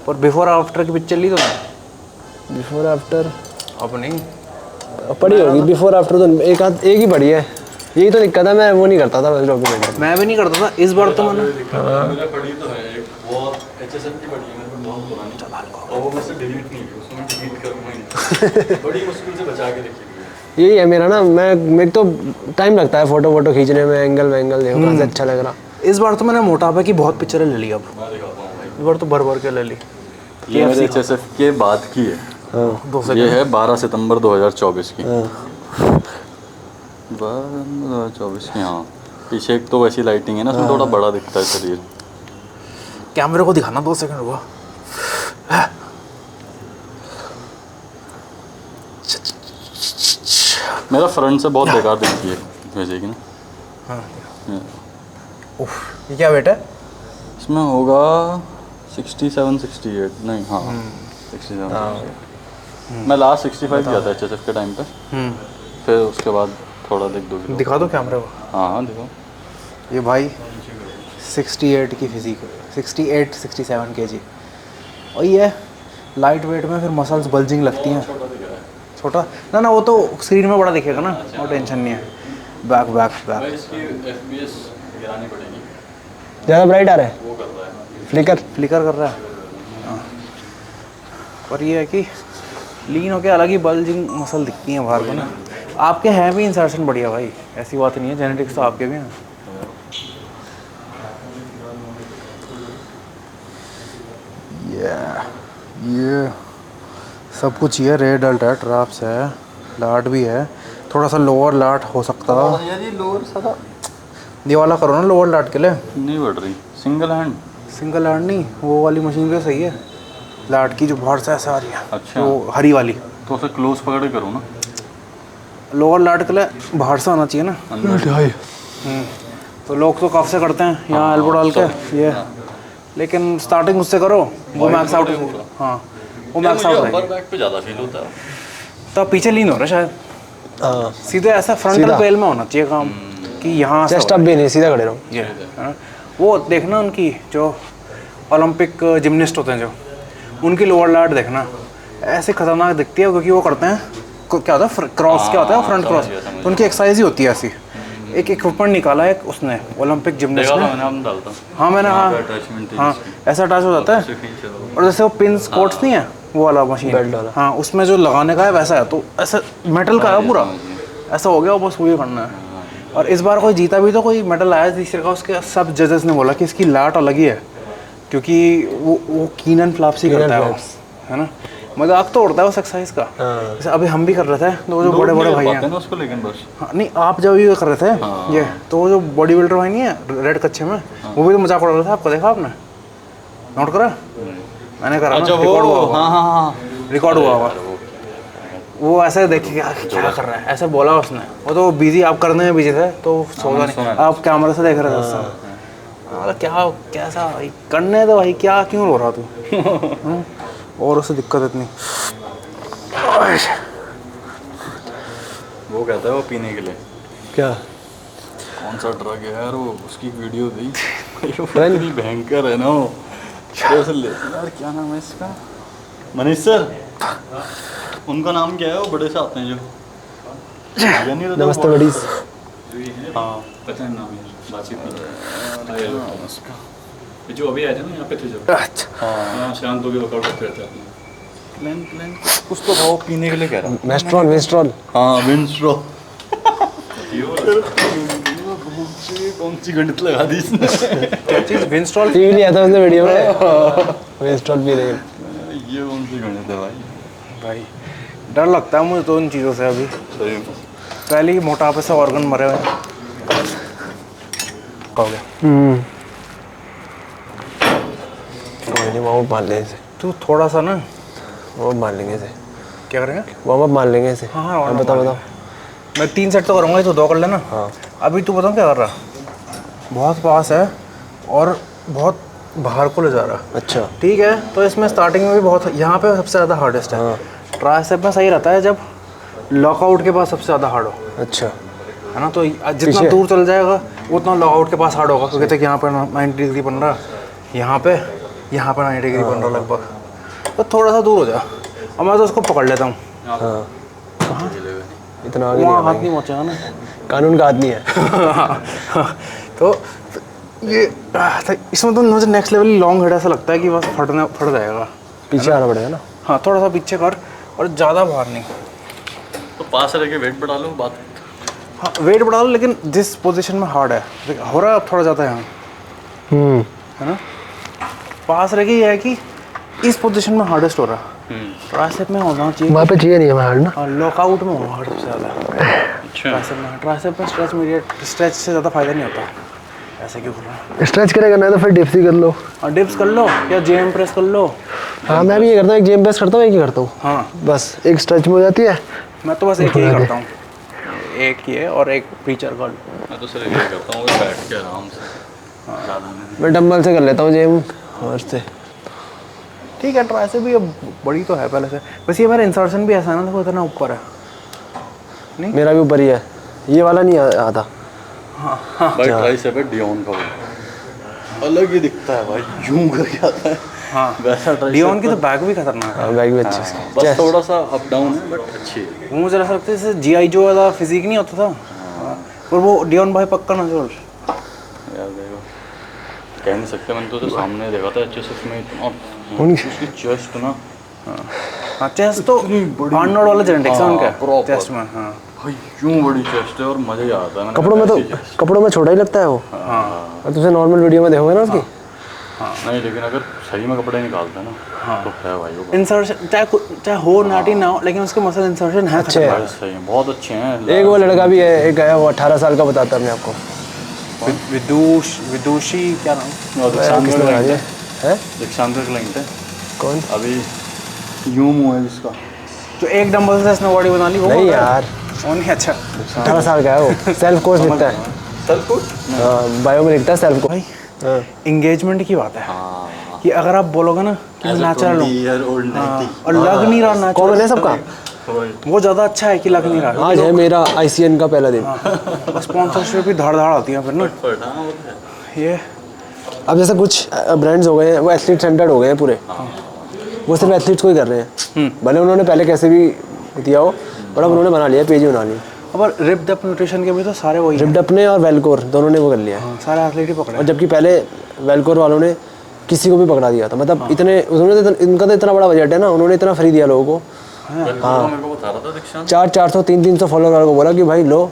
और बिफोर आफ्टर की पिक्चर ली तो बिफोर आफ्टर अब नहीं। पढ़ी होगी, बिफोर आफ्टर तो एक ही पढ़ी है। यही तो दिक्कत है, मैं वो नहीं करता था डॉक्यूमेंट। मैं भी नहीं करता था, इस बार तो मैंने मैंने पढ़ी तो है एक, वो HSM की पढ़ी है मेरे को, बहुत पुरानी, और वो मुझसे डिलीट नहीं हुई, उसमें डिलीट करूँगा ही। बड़ी मुश्किल से बचा के रखी हुई है। यही है मेरा ना, मेरे तो टाइम लगता है फोटो वोटो खींचने में, एंगल वेंगल देखो कहाँ से अच्छा लग रहा। इस बार तो मैंने मोटापे की बहुत पिक्चरें ले ली। अब मैं दिखाता हूँ भाई, इस बार तो भर भर के ले ली। ये मेरे HSF के बाद की है। हाँ ये है 12 सितंबर 2024 की। हाँ 2024 की, हाँ। पीछे एक तो वैसी लाइटिंग है ना, उसमें थोड़ा बड़ा दिखता है शरीर। कैमरे को दिखाना 2 सेकंड हुआ। मेरा फ्रंट से बहुत बेकार दिखती है वैसे की ना। हाँ ये- उफ, ये क्या वेट है? इसमें होगा 67 68, नहीं हाँ 67। मैं लास्ट 65 किया था HSF के टाइम पे, फिर उसके बाद थोड़ा दिखा दो कैमरे को। हाँ हाँ दिखाओ। ये भाई 68 की फिजिक, 68 67 kg। और ये लाइट वेट में फिर मसल्स बल्जिंग लगती हैं। छोटा ना वो तो स्क्रीन में बड़ा दिखेगा ना, वो टेंशन नहीं है। बैक बैक बैक इसकी FPS गिरानी पड़ेगी, ज़्यादा ब्राइट आ रहा है, वो कर रहा है। फ्लिकर। फ्लिकर कर रहा है। हाँ। पर ये है कि लीन होके अलग ही बल्जिंग मसल दिखती हैं बाहर को ना। आपके हैं भी इंसर्शन बढ़िया भाई, ऐसी बात नहीं है, जेनेटिक्स तो आपके भी हैं। ये सब कुछ ये रेड अल्टर्ट ट्रैप्स है, लाट भी है, थोड़ा सा लोअर लाट हो सकता है। यार ये लोअर सारा ये वाला करो ना लोअर लाट के लिए। नहीं बढ़ रही, सिंगल हैंड। सिंगल लाट नहीं, वो वाली मशीन पे सही है लाट की, जो बाहर से ऐसा आ रही है। अच्छा। वो हरी वाली तो उसे क्लोज पकड़ के करूँ ना, लोअर लाट के लिए बाहर से आना चाहिए ना। अंदर। तो लोग तो कफ से करते हैं यहाँ एल्बो डाल के ये, लेकिन स्टार्टिंग उससे करो, वो मैक्स आउट। हाँ वो मैक्स आउट है। अपर बैक पे ज़्यादा फील होता है। तो आप पीछे लीन हो रहा है शायद, हाँ सीधे ऐसा फ्रंटल सीधा। पेल में होना चाहिए काम, कि यहाँ से चेस्ट हो अप भी नहीं, सीधा खड़े रहो। ये हाँ। वो देखना उनकी जो ओलंपिक जिमनिस्ट होते हैं जो, उनकी लोअर लाट देखना ऐसे खतरनाक दिखती है, क्योंकि वो करते हैं क्या होता है क्रॉस, क्या होता है फ्रंट क्रॉस, तो उनकी एक्सरसाइज ही होती है ऐसी। एक इक्विपमेंट निकाला है उसने ओलंपिक जिमनिस्ट देखा ने। था मैंने, हम डालता हूँ। हाँ मैंने, यहाँ हाँ पे attachment है हाँ इसकी। ऐसा अटैच हो जाता है। और जैसे वो पिंस कोट्स नहीं है वो वाला मशीन, बेल्ट वाला। हाँ उसमें जो लगाने का है वैसा है, तो ऐसा मेटल का है पूरा, ऐसा हो गया वो, बस वही करना है। और इस बार कोई जीता भी तो, कोई मेडल आया तीसरे का, उसके सब जजेस ने बोला कि इसकी लाट अलग ही है, क्योंकि वो कीनन फ्लैप्स ही करता है वो, है ना। मजाक तो उड़ता है उस एक्सरसाइज का। जैसे अभी हम भी कर रहे थे, तो वो जो बड़े बड़े भाई हैं, उसको, लेकिन बस हाँ नहीं आप जब ये कर रहे थे ये, तो वो जो बॉडी बिल्डर भाई नहीं है रेड कच्छे में, वो भी तो मजाक उड़ा रहा था। आपको देखा आपने, नोट करा? मैंने करा ना, रिकॉर्ड हुआ होगा। हाँ हाँ हाँ रिकॉर्ड हुआ होगा। वो ऐसे देखे क्या कर रहा है, ऐसे बोला उसने। वो तो बिजी, आप करने में बिजी थे तो सोचा नहीं, आप कैमरे से देख रहे थे उससे। क्या कैसा भाई, करने दो भाई, क्या क्यों रो रहा तू? और उससे दिक्कत इतनी। वो कहता है वो पीने के लिए। क्या कौन सा ड्रग है यार, वो उसकी वीडियो दी इतनी भयंकर है ना वो। अरे उसे ले यार, क्या नाम है इसका, मनीष सर, उनका नाम क्या है, वो बड़े से आते हैं जो यानी रहता है नमस्ते वो। बडीज। हाँ पता है नाम है, बातचीत नहीं ये जो अभी आए थे ना यहाँ पे थे जब, अच्छा हाँ शांत हो के वर्कआउट करते रहते अपने। प्लान प्लान कुछ तो था वो पीने के लिए कह रहा। मेस्ट्रॉल मेस्ट्रॉल। हाँ विंस्ट्रो। कौन सी गणित लगा दी इसने। क्या चीज़? विंस्टॉल पी लिया था उसने वीडियो में, मेस्ट्रॉल पी रहे। ये कौन सी गणित है भाई? भाई डर लगता है मुझे तो इन चीज़ों से अभी। सही में। पहले ही मोटापे से ऑर्गन मरे हुए हैं। हो गया। कोई नहीं, वार्म अप मान लेंगे इसे। तू थोड़ा सा ना वार्म अप मान लेंगे इसे। क्या करेंगे? वार्म अप मान लेंगे इसे। हाँ, warm up बताओ मान बताओ। मैं 3 सेट तो करूँगा, तो 2 कर लेना। हाँ। अभी तू बताऊँ क्या कर रहा? बहुत पास है और बहुत बाहर को ले जा रहा। अच्छा। ठीक है, तो इसमें स्टार्टिंग में भी बहुत, यहाँ पे सबसे ज़्यादा हार्डेस्ट है। ट्राइसेप में सही रहता है जब लॉकआउट के पास सबसे ज़्यादा हार्ड हो, अच्छा। है ना। तो जितना पीछे? दूर चल जाएगा उतना लॉकआउट के पास हार्ड होगा, क्योंकि तक यहाँ पर 90 डिग्री बन रहा, यहाँ पे 90 डिग्री बन रहा लगभग। तो थोड़ा सा दूर हो जा, और मैं तो उसको पकड़ लेता हूँ। हाँ। इतना आगे वहाँ नहीं हाथ नहीं पहुँचेगा ना। कानून का आदमी है। तो ये इसमें तो मुझे नेक्स्ट लेवल लॉन्ग हेड ऐसा लगता है कि बस फट जाएगा। पीछे आना पड़ेगा ना। हाँ, थोड़ा सा पीछे कर और ज़्यादा बाहर नहीं। तो पास रह के वेट बढ़ा लो, बात। हाँ, वेट बढ़ा लो, लेकिन जिस पोजीशन में हार्ड है हो रहा है अब थोड़ा ज़्यादा यहाँ, है ना। पास रह के ये है कि इस पोजीशन में हार्डेस्ट हो रहा है। ट्राइसेप में होना चाहिए, वहाँ पे चाहिए नहीं हमें हार्ड ना। हाँ, लॉकआउट में होगा हार्ड सबसे ज़्यादा। अच्छा। ट्राइसेप में स्ट्रेच से ज़्यादा फायदा नहीं होता। ऐसे क्यों कर रहा है? स्ट्रेच करे करना है तो फिर डिप्स ही कर लो। और डिप्स कर लो या जेएम प्रेस कर लो। हाँ, मैं भी ये करता हूँ, एक जेम प्रेस करता हूँ, एक ही करता हूँ। हाँ, बस एक स्ट्रेच में हो जाती है। मैं तो बस एक ही करता हूँ, एक ये और एक प्रीचर कर। मैं तो सिर्फ ये करता हूँ, बैठ के आराम से। ज़्यादा नहीं। मैं डंबल से कर लेता हूँ जेम और से। ठीक है, ट्राइसेप भी अब बड़ी तो है पहले से। बस ये मेरा इंसर्शन भी ऐसा है ना, देखो इतना ऊपर है। नहीं, मेरा भी ऊपर ही है, ये वाला नहीं आता। भाई ट्राइसेप है डियोन का, वो अलग ही दिखता है भाई, यूं करके आता है। हाँ, वैसा ट्राइसेप डियोन की तो बैक भी खतरनाक है। बैग भी अच्छी है। बस थोड़ा सा अप डाउन है, बट अच्छी है। वो मुझे ऐसा लगता है जैसे जीआई जो वाला फिजिक नहीं होता था, और वो डियोन भाई पक्का ना जोड़। यार देखो, कह नहीं सकते, मैंने तो सामने देखा था एचएसएफ में इतना उसकी चेस्ट ना। हाँ, चेस्ट तो आर्नोल्ड वाला जेनेटिक्स है उनका proper। चेस्ट में। हाँ भाई यूं बड़ी चेस्ट है और मजा ही आता है। मैंने कपड़ों में तो ऐसी chest। कपड़ों में छोटा ही लगता है वो। हाँ और तुझे नॉर्मल वीडियो में देखोगे ना उसकी। नहीं, लेकिन अगर सही में कपड़े निकालते हैं ना तो है भाई वो। इंसर्शन चाहे हो नाटी ना हो, लेकिन उसके मसल इंसर्शन है अच्छे हैं। भाई सही है, बहुत अच्छे हैं। एक वो लड़का भी है, एक है वो 18 साल का, बताता है मैं आपको। विदुषी क्या नाम? किसने बना दिया है? दीक्षांत का क्लाइंट है कौन? अभी, यूं मुंह है जिसका। जो एक डंबल से इसने बॉडी बना ली वो? नहीं यार, वो नहीं। अच्छा 18 साल का है वो। सेल्फ कोच लिखता है। Self coach? हाँ, बायो में लिखता है सेल्फ कोच। भाई, इंगेजमेंट की बात है कि अगर आप बोलोगे ना कि मैं नेचुरल हूँ और लग नहीं रहा नेचुरल, कॉमन है सबका। वो ज़्यादा अच्छा है कि लग नहीं रहा। आज है मेरा ICN का पहला दिन। स्पॉन्सरशिप भी धाड़ आती है फिर ना ये। अब जैसे कुछ ब्रांड्स हो गए हैं, वो एथलीट सेंटर्ड हो गए हैं पूरे। वो सिर्फ एथलीट्स को ही कर रहे हैं। भले उन्होंने पहले कैसे भी दिया हो, पर अब उन्होंने बना लिया, पेज ही बना लिया। अब रिप्ड अप न्यूट्रिशन के भी तो सारे वही हैं। रिप्ड अप ने और वेलकोर दोनों ने वो कर लिया है। हाँ, सारे एथलीट ही पकड़े। और जबकि पहले वेलकोर वालों ने किसी को भी पकड़ा दिया था। मतलब इतने उन्होंने इनका तो इतना बड़ा बजट है ना, उन्होंने इतना फ्री दिया लोगों को। मेरे को बता रहा था दीक्षांत। 400 300 फॉलोअर वालों को बोला कि भाई लो,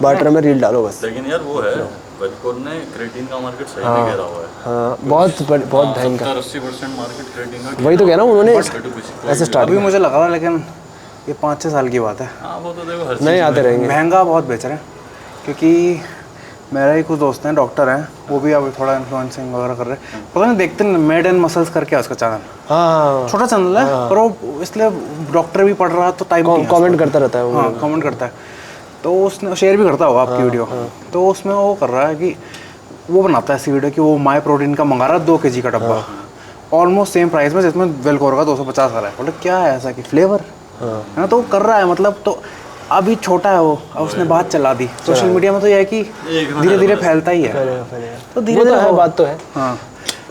बार्टर में रील डालो बस। लेकिन यार वो है, वेलकोर ने क्रेटीन का मार्केट सही में घेरा हुआ है। हाँ, बहुत भयंकर। 70-80% मार्केट क्रेटीन का। वही तो कह रहा हूँ, उन्होंने ऐसे स्टार्ट अभी मुझे लगा था, लेकिन ये 5-6 साल की बात है। हाँ वो तो देखो हर नहीं आते रहेंगे। महंगा बहुत बेच रहे हैं, क्योंकि मेरा ही कुछ दोस्त हैं, डॉक्टर हैं, वो भी अभी थोड़ा इन्फ्लुएंसिंग वगैरह कर रहे हैं। पता नहीं, देखते हैं मेड एंड मसल्स करके है उसका चैनल। हाँ, छोटा चैनल है, पर वो इसलिए डॉक्टर भी पढ़ रहा है तो टाइम कमेंट करता रहता है वो। हाँ, कमेंट करता है, तो उसने शेयर भी करता होगा आपकी वीडियो। तो उसमें वो कर रहा है कि वो बनाता है ऐसी वीडियो कि वो माई प्रोटीन का मंगा रहा है 2 kg का डब्बा, ऑलमोस्ट सेम प्राइस में जिसमें वेलकोर का 250 वाला है। बोले क्या है ऐसा कि फ्लेवर है ना, तो वो कर रहा है। मतलब तो अभी छोटा है वो, अब उसने बात चला दी सोशल मीडिया में, तो यह है कि धीरे धीरे फैलता ही है। तो धीरे धीरे है, बात तो है। हाँ,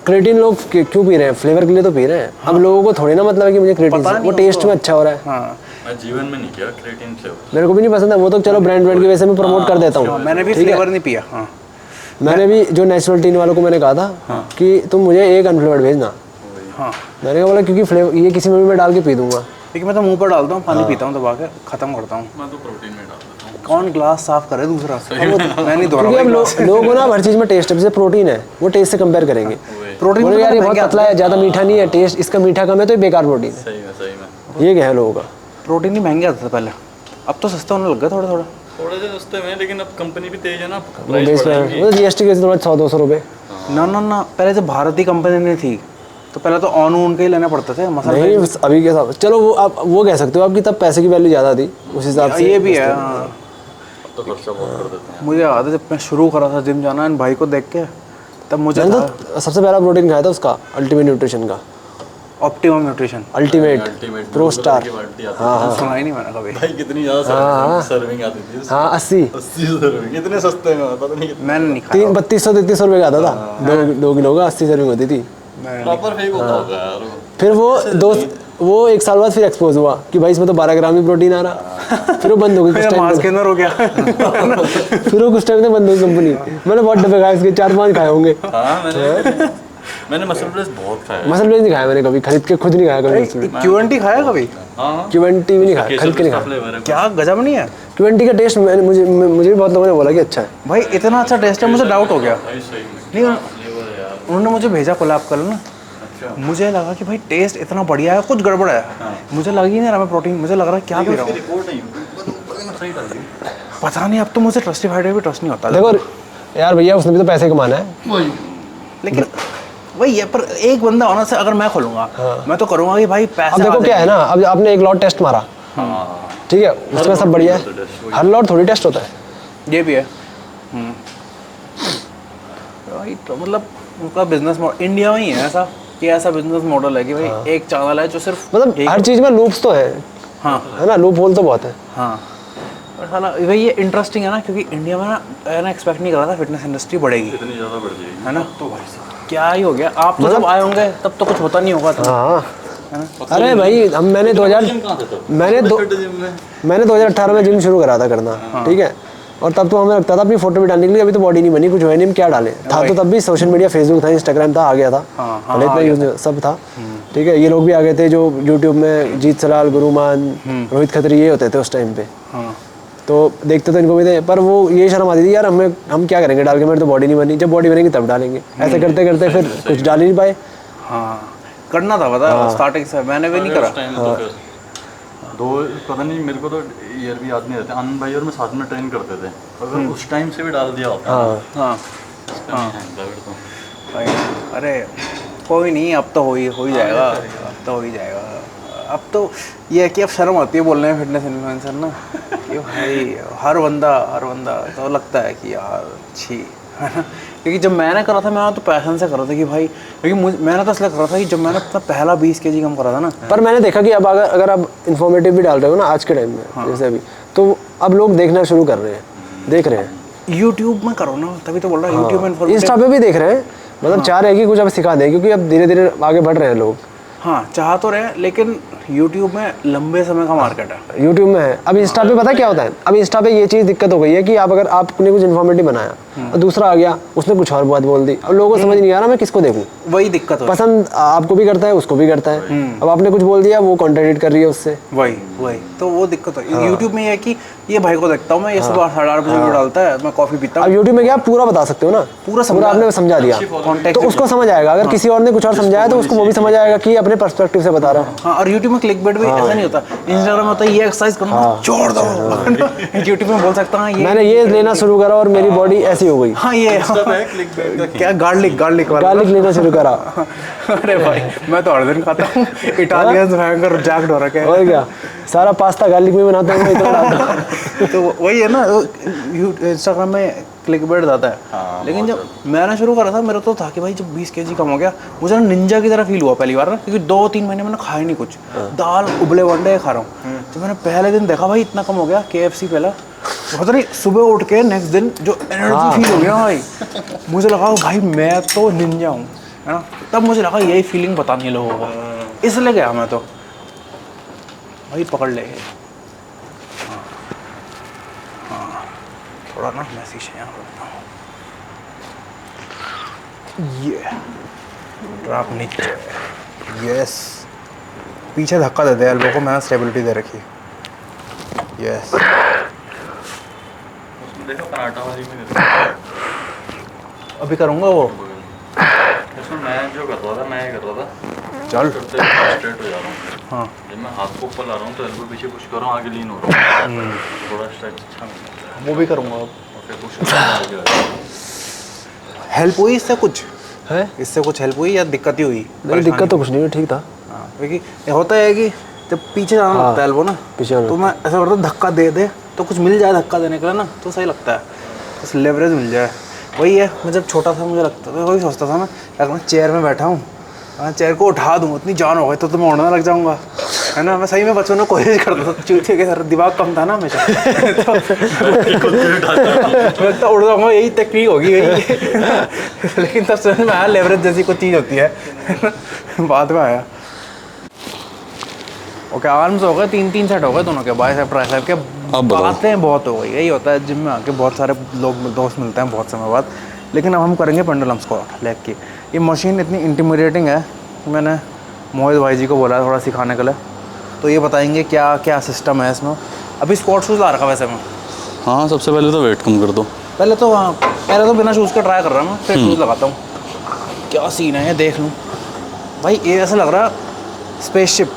क्रेटीन लोग क्यों पी रहे हैं? फ्लेवर के लिए तो पी रहे हैं। अब लोगों को थोड़ी ना मतलब है कि मुझे क्रेटीन पता वो नहीं टेस्ट उसको। में अच्छा हो रहा है। हाँ, मैं जीवन में नहीं किया क्रेटीन फ्लेवर। मेरे को भी नहीं पसंद है वो, तो चलो ब्रांड की वजह से मैं प्रमोट कर देता हूँ। मैंने भी फ्लेवर नहीं पिया। हाँ, मैंने भी जो नेचुरल टीन वालों को मैंने कहा था कि तुम मुझे एक अनफ्लेवर्ड भेजना। हाँ, मैंने कहा बोला क्योंकि फ्लेवर ये किसी में भी मैं डाल के पी दूंगा। लेकिन मैं तो मुंह पर डालता हूँ, पानी पीता हूँ, दबा के खत्म करता हूँ। मैं तो प्रोटीन में डाल देता हूँ। कौन ग्लास साफ करे दूसरा? मैं नहीं धो रहा क्योंकि अब भाई ग्लास। लोगों को ना हर चीज़ में टेस्ट है। जैसे प्रोटीन है, वो टेस्ट से कंपेयर करेंगे। प्रोटीन बोले यार ये बहुत पतला है, ज़्यादा मीठा नहीं है, टेस्ट इसका मीठा कम है तो ये बेकार प्रोटीन है। सही में ये क्या है लोगों का। प्रोटीन ही महंगे आता था पहले, अब तो सस्ता होने लग गया थोड़ा थोड़ा। थोड़े से सस्ते में, लेकिन अब कंपनी भी तेज है ना, वो बेच रहे हैं, वो जीएसटी के थोड़ा 100-200 रुपये। ना पहले जब भारतीय कंपनी नहीं थी तो पहले तो ऑन के ही लेने पड़ते थे मसाले। नहीं अभी के हिसाब, चलो वो आप वो कह सकते हो आपकी तब पैसे की वैल्यू ज़्यादा थी उस हिसाब से। ये भी है हाँ। तो खर्चा बहुत कर देते हैं। मुझे याद है जब मैं शुरू करा था जिम जाना इन भाई को देख के, तब मुझे मैंने तो सबसे पहला प्रोटीन खाया था उसका, अल्टीमेट न्यूट्रिशन का। Optimum nutrition ultimate pro star. हाँ सुना ही नहीं मैंने कभी। भाई कितनी ज़्यादा सर्विंग आती थी, हाँ 80 सर्विंग, इतने सस्ते में पता नहीं कितना। मैंने नहीं खाया। 3200-3300 रुपये का आता था, 2 किलो का 80 सर्विंग होती थी। प्रॉपर फेक होता होगा यार वो। फिर वो 1 साल बाद फिर एक्सपोज हुआ कि भाई इसमें तो 12 ग्राम ही प्रोटीन आ रहा। फिर वो बंद हो गई कुछ टाइम मांस के अंदर हो गया। फिर वो कुछ टाइम में बंद हो गई कंपनी। मैंने बहुत डब्बे खाए इसके, 4-5 खाए होंगे। हाँ मैंने मसल ब्रेस बहुत खाया है। मसल ब्रेस नहीं खाया मैंने कभी, खरीद के खुद नहीं खाया कभी। क्यूएनटी खाया कभी? हाँ क्यूएनटी भी नहीं खाया, खरीद के नहीं खाया। फ्लेवर है। क्या गजब नहीं है क्यूएनटी का टेस्ट मुझे भी बहुत लोगों ने बोला कि अच्छा है। भाई, इतना अच्छा टेस्ट है, मुझे डाउट हो गया। भाई सही में नहीं फ्लेवर है यार। उन्होंने मुझे भेजा कोलैब कर ना, अच्छा मुझे लगा कि भाई टेस्ट इतना बढ़िया है, कुछ गड़बड़ है। मुझे लग ही नहीं रहा मैं प्रोटीन, मुझे लग रहा है क्या पी रहा हूँ। रिपोर्ट नहीं सही डाल दी। पता नहीं, अब तो मुझे ट्रस्टिफाइड भी ट्रस्ट नहीं होता। देखो यार भैया उसने भी तो पैसे कमाना है। लेकिन वही है, पर एक बंदा होना से अगर मैं खोलूंगा मैं तो करूंगा कि भाई पैसा। अब देखो क्या है ना, अब आपने एक लॉट टेस्ट मारा, ठीक है, उसमें सब बढ़िया है, हर लॉट थोड़ी टेस्ट होता है। ये भी है। राइट, मतलब उनका बिजनेस मॉडल इंडिया में ही है ऐसा कि ऐसा बिजनेस मॉडल है कि भाई एक चैनल है जो सिर्फ मतलब हर चीज़ में लूप्स तो है, हाँ है ना, लूप होल तो बहुत है। हाँ। और साला भाई ये इंटरेस्टिंग है ना, क्योंकि इंडिया में ना एक्सपेक्ट नहीं कर रहा था फिटनेस इंडस्ट्री बढ़ेगी, इतनी ज़्यादा बढ़ जाएगी है ना। तो भाई क्या ही हो गया, आप तो जब आए होंगे तब तो कुछ होता नहीं होगा तो, हाँ है ना। अरे भाई मैंने 2018 में जिम शुरू करा था करना, ठीक है, और तब तो हमें लगता था अपनी फोटो भी डालने के लिए, अभी तो बॉडी नहीं बनी, कुछ हुआ नहीं, क्या डाले था। तो तब भी सोशल मीडिया, फेसबुक था, इंस्टाग्राम था, आ गया था, भले इतना यूज सब था, ठीक है। ये लोग भी आ गए थे जो यूट्यूब में जीत सलाल, गुरुमान, रोहित खत्री, ये होते थे उस टाइम पे, तो देखते तो इनको भी थे, पर वो ये शर्म आती थी यार हम क्या करेंगे डाल के, मेरे तो बॉडी नहीं बनी, जब बॉडी बनेगी तब डालेंगे। ऐसे करते करते फिर कुछ डाल ही नहीं पाए। हाँ करना था, पता स्टार्टिंग से मैंने भी नहीं करा। दो पता नहीं, मेरे को तो ईयर भी याद नहीं रहते। आनंद भाई और मैं साथ में ट्रेन करते थे, अगर उस टाइम से भी डाल दिया होता हाँ अरे कोई नहीं, अब तो हो ही जाएगा, अब तो हो ही जाएगा। अब तो ये है कि अब शर्म आती है बोलने में फिटनेस इन्फ्लुएंसर ना, कि भाई हर बंदा तो लगता है कि यार अच्छी, है ना। क्योंकि जब मैंने करा था, मैंने तो पैशन से करा था कि भाई, क्योंकि मैंने तो इसलिए करा था कि जब मैंने अपना पहला 20 kg कम करा था ना। पर मैंने देखा कि अब अगर आप इन्फॉर्मेटिव भी डाल रहे हो ना आज के टाइम में, जैसे अभी, तो अब लोग देखना शुरू कर रहे हैं, देख रहे हैं। यूट्यूब में करो ना, तभी तो बोल रहा हूँ यूट्यूब में। इंस्टा पे भी देख रहे हैं, मतलब चाह रहे हैं कि कुछ अब सिखा दें, क्योंकि अब धीरे धीरे आगे बढ़ रहे हैं लोग। हाँ चाह तो रहे, लेकिन यूट्यूब में लंबे समय का मार्केट है। यूट्यूब में है। अब इंस्टा पे पता क्या होता है, अब इंस्टा पे ये चीज़ दिक्कत हो गई है कि आप अगर आपने कुछ इन्फॉर्मेटिव बनाया और दूसरा आ गया, उसने कुछ और बात बोल दी, अब लोगों को समझ नहीं आ रहा मैं किसको देखूं। वही दिक्कत है, पसंद आपको भी करता है, उसको भी करता है। अब आपने कुछ बोल दिया, वो कॉन्ट्रडिक्ट कर रही है उससे, वही तो वो दिक्कत है। यूट्यूब में ये है कि ये भाई को देखता हूँ मैं, ये सुबह 8:30 बजे वीडियो डालता है, मैं कॉफ़ी पीता अब हूँ। यूट्यूब में क्या आप पूरा बता सकते हो ना, पूरा आपने समझा दिया तो उसको समझ आएगा। अगर किसी और ने कुछ और समझाया तो उसको वो भी समझ आएगा कि अपने पर्सपेक्टिव से बता रहा हूँ। हाँ, और यूट्यूब में क्लिकबेट भी ऐसा नहीं होता। इंस्टाग्राम में होता है ये एक्सरसाइज करना छोड़ दो, यूट्यूब में बोल सकता हूँ ये मैंने ये लेना शुरू करा और मेरी बॉडी ऐसी हो गई। हाँ ये क्या गार्लिक लेना शुरू करा। अरे भाई मैं तो हर दिन खाता हूँ, इटालियन भयंकर जैक्ड हो रखे हैं। और क्या, सारा पास्ता गार्लिक में बनाता हूँ मैं, इतना डालता हूँ। तो वही है ना, इंस्टाग्राम में क्लिकबेट ज़्यादा है। लेकिन जब मैंने शुरू करा था, मेरा तो था कि भाई जब 20 kg कम हो गया, मुझे ना निंजा की तरह फील हुआ पहली बार ना, क्योंकि 2-3 महीने मैंने खाया नहीं कुछ, दाल उबले वंडे खा रहा हूँ। तो मैंने पहले दिन देखा भाई इतना कम हो गया, KFC पहला, पता नहीं सुबह उठ के नेक्स्ट दिन जो एनर्जी फील हो गया भाई, मुझे लगा भाई मैं तो निंजा हूँ, है ना। तब मुझे लगा यही फीलिंग बतानी है लोगों को, इसलिए गया मैं तो भाई पकड़ ले। हाँ थोड़ा ना मैसेज है यहाँ पर, ये ड्रॉप नीचे, यस, पीछे धक्का दे दे एल्बो को, मैंने स्टेबिलिटी दे रखी, यस। देखो पराठा वाली में अभी करूँगा वो, इसमें मैं जो कर रहा था मैं ये कर रहा था, चल स्ट्रेट हो जा रहा हूँ। हाँ जब मैं हाथ को ऊपर ला रहा हूँ तो एल्बो पीछे पुश कर रहा हूँ, आगे लीन हो रहा हूँ, थोड़ा स्ट्रेच अच्छा मिलता है वो भी करूँगा अब। और फिर पुश करके आगे आ रहा हूँ। हेल्प हुई इससे कुछ? है इससे कुछ हेल्प हुई या दिक्कत ही हुई? नहीं, दिक्कत तो कुछ नहीं हुई, ठीक था। हाँ क्योंकि ये होता है कि जब पीछे जाना हाँ, लगता है एल्बो ना, पीछे जाना तो मैं ऐसा करता हूँ धक्का दे दे तो कुछ मिल जाए धक्का देने के लिए ना, तो सही लगता है, बस लेवरेज मिल जाए। वही है, मैं जब छोटा था मुझे लगता था, वही सोचता था मैं क्या मैं चेयर में बैठा हूँ, मैं चेयर को उठा दूँ, इतनी जान हो गई तो मैं उड़ने लग जाऊँगा, है ना। मैं सही में बचपन में कोशिश करता था, चूतिया के सर दिमाग कम था ना हमेशा तो मैं तो उड़ जाऊँगा, यही टेक्निक होगी यही लेकिन तब समझ में आया लेवरेज जैसी कुछ चीज़ होती है बाद में आया। ओके आर्म्स हो गए, 3 सेट हो गए दोनों के, बाइसेप ट्राइसेप के। बताओ। बातें बहुत हो गई, यही होता है जिम में आके, बहुत सारे लोग दोस्त मिलते हैं बहुत समय बाद। लेकिन अब हम करेंगे पेंडुलम स्क्वाट लेग की। ये मशीन इतनी इंटिमिडेटिंग है, मैंने मोहित भाई जी को बोला है थोड़ा सिखाने के लिए, तो ये बताएंगे क्या क्या सिस्टम है इसमें। अभी स्क्वाट शूज़ ला रखा वैसे मैं। हाँ सबसे पहले तो वेट कम कर दो। पहले तो बिना शूज़ के ट्राई कर रहा हूँ मैं, फिर शूज़ लगाता हूँ। क्या सीन है ये देख लूँ भाई, ये ऐसा लग रहा है स्पेसशिप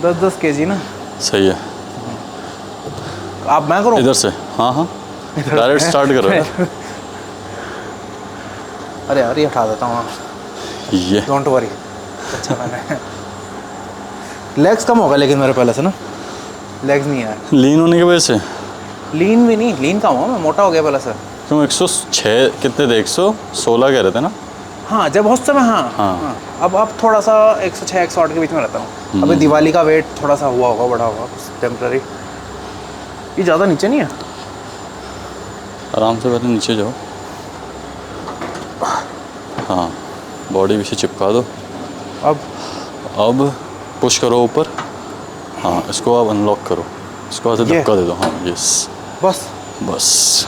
10-10 kg ना। सही है। आप मैं करूँ? इधर से हाँ हाँ डायरेक्ट स्टार्ट कर रहे हो। अरे यार ये उठा देता हूँ, ये डोंट वरी। अच्छा मैंने लेग्स कम हो गए लेकिन मेरे पहले से ना, लेग्स नहीं है। लीन होने की वजह से लीन भी नहीं, लीन कम हुआ मैं, मोटा हो गया पहले से। क्यों 106 कितने थे, 116 कह रहे थे ना? हाँ जब उस समय हाँ, हाँ। अब थोड़ा सा 106-108 के बीच में रहता हूँ। अभी दिवाली का वेट थोड़ा सा हुआ होगा, बढ़ा होगा टेम्पररी। ये ज़्यादा नीचे नहीं है। आराम से पहले नीचे जाओ, हाँ बॉडी पीछे चिपका दो। अब पुश करो ऊपर, हाँ इसको अब अनलॉक करो, इसको ऐसे ये? धक्का दे दो। हाँ यस बस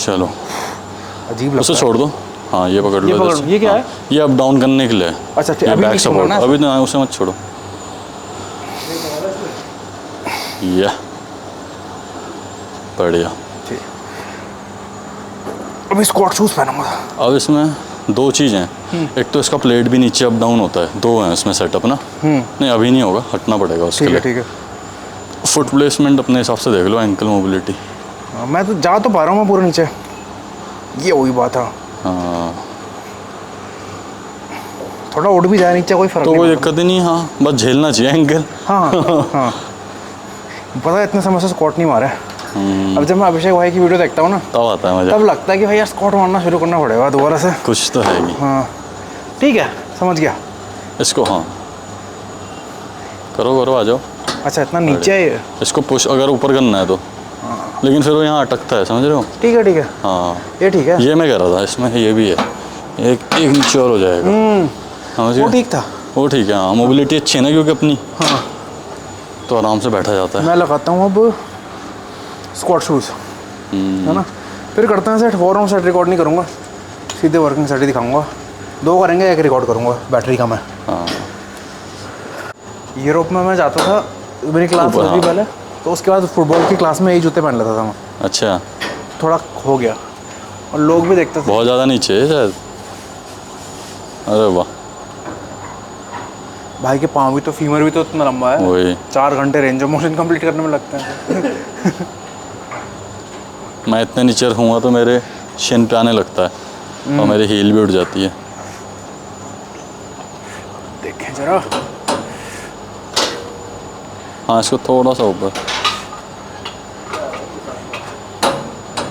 चलो अजीब लगता उसे है। छोड़ दो। हाँ ये पकड़ लो ये इधर पकड़ से। लो, ये क्या हाँ, है? ये अप डाउन करने के लिए है। अच्छा ठीक, ये अभी बैक नहीं छोड़ना सपोर्ट, है? अभी ना उसे मत छोड़ो। ये बढ़िया। ठीक, अभी स्क्वाट शूज़ पहनूंगा। अब इसमें दो चीज़ें हैं, एक तो इसका प्लेट भी नीचे अप डाउन होता है, दो हैं इसमें सेटअप ना। नहीं अभी नहीं होगा, हटना पड़ेगा उसके ठीक है लिए। ठीक है। फुट प्लेसमेंट अपने हिसाब से देख लो, एंकल मोबिलिटी। मैं तो जा तो पा रहा हूँ मैं पूरे नीचे, ये वही बात है। हाँ थोड़ा उड़ भी जाए नीचे कोई फर्क तो नहीं कोई पड़ता। दिक्कत ही नहीं। हाँ बस झेलना चाहिए एंकल। हाँ हाँ पता है इतने समय से स्क्वाट नहीं मारा है। अब जब मैं अभिषेक भाई की वीडियो देखता हूँ ना, तब आता है मजा, तब लगता है कि भाई यार स्क्वाट मारना शुरू करना पड़ेगा दोबारा से। कुछ तो है ही। हाँ ठीक है समझ गया। इसको हाँ करो करो, आ जाओ। अच्छा इतना नीचे है ये? इसको पुश अगर ऊपर करना है तो, लेकिन फिर वो यहाँ अटकता है, समझ रहे हो? ठीक है हाँ ये ठीक है। ये मैं कह रहा था, इसमें ये भी है, एक नीचे और हो जाएगा। समझ वो गए? ठीक था। वो ठीक है। हाँ मोबिलिटी अच्छी है ना क्योंकि अपनी, हाँ तो आराम से बैठा जाता है। मैं लगाता हूँ अब स्क्वाट शूज़, है ना। फिर करते हैं सेट, 4 राउंड सेट रिकॉर्ड नहीं करूँगा, सीधे वर्किंग सेट ही दिखाऊंगा। 2 करेंगे, 1 रिकॉर्ड करूँगा, बैटरी कम है। हाँ यूरोप में मैं जाता था, मेरी क्लास ऊपर, होती हाँ। पहले, तो उसके बाद फुटबॉल की क्लास में यही जूते पहन लेता था मैं। अच्छा, थोड़ा हो गया और लोग भी देखते थे। बहुत ज़्यादा नीचे है शायद। अरे वाह, भाई के पाँव भी तो, फीमर भी तो इतना लंबा है। वही 4 घंटे रेंज ऑफ मोशन कंप्लीट करने में लगते हैं। मैं इतने नीचे रखूँगा तो मेरे शिन पे आने लगता है और मेरी हील भी उठ जाती है। देखें जरा, हाँ इसको थोड़ा सा ऊपर,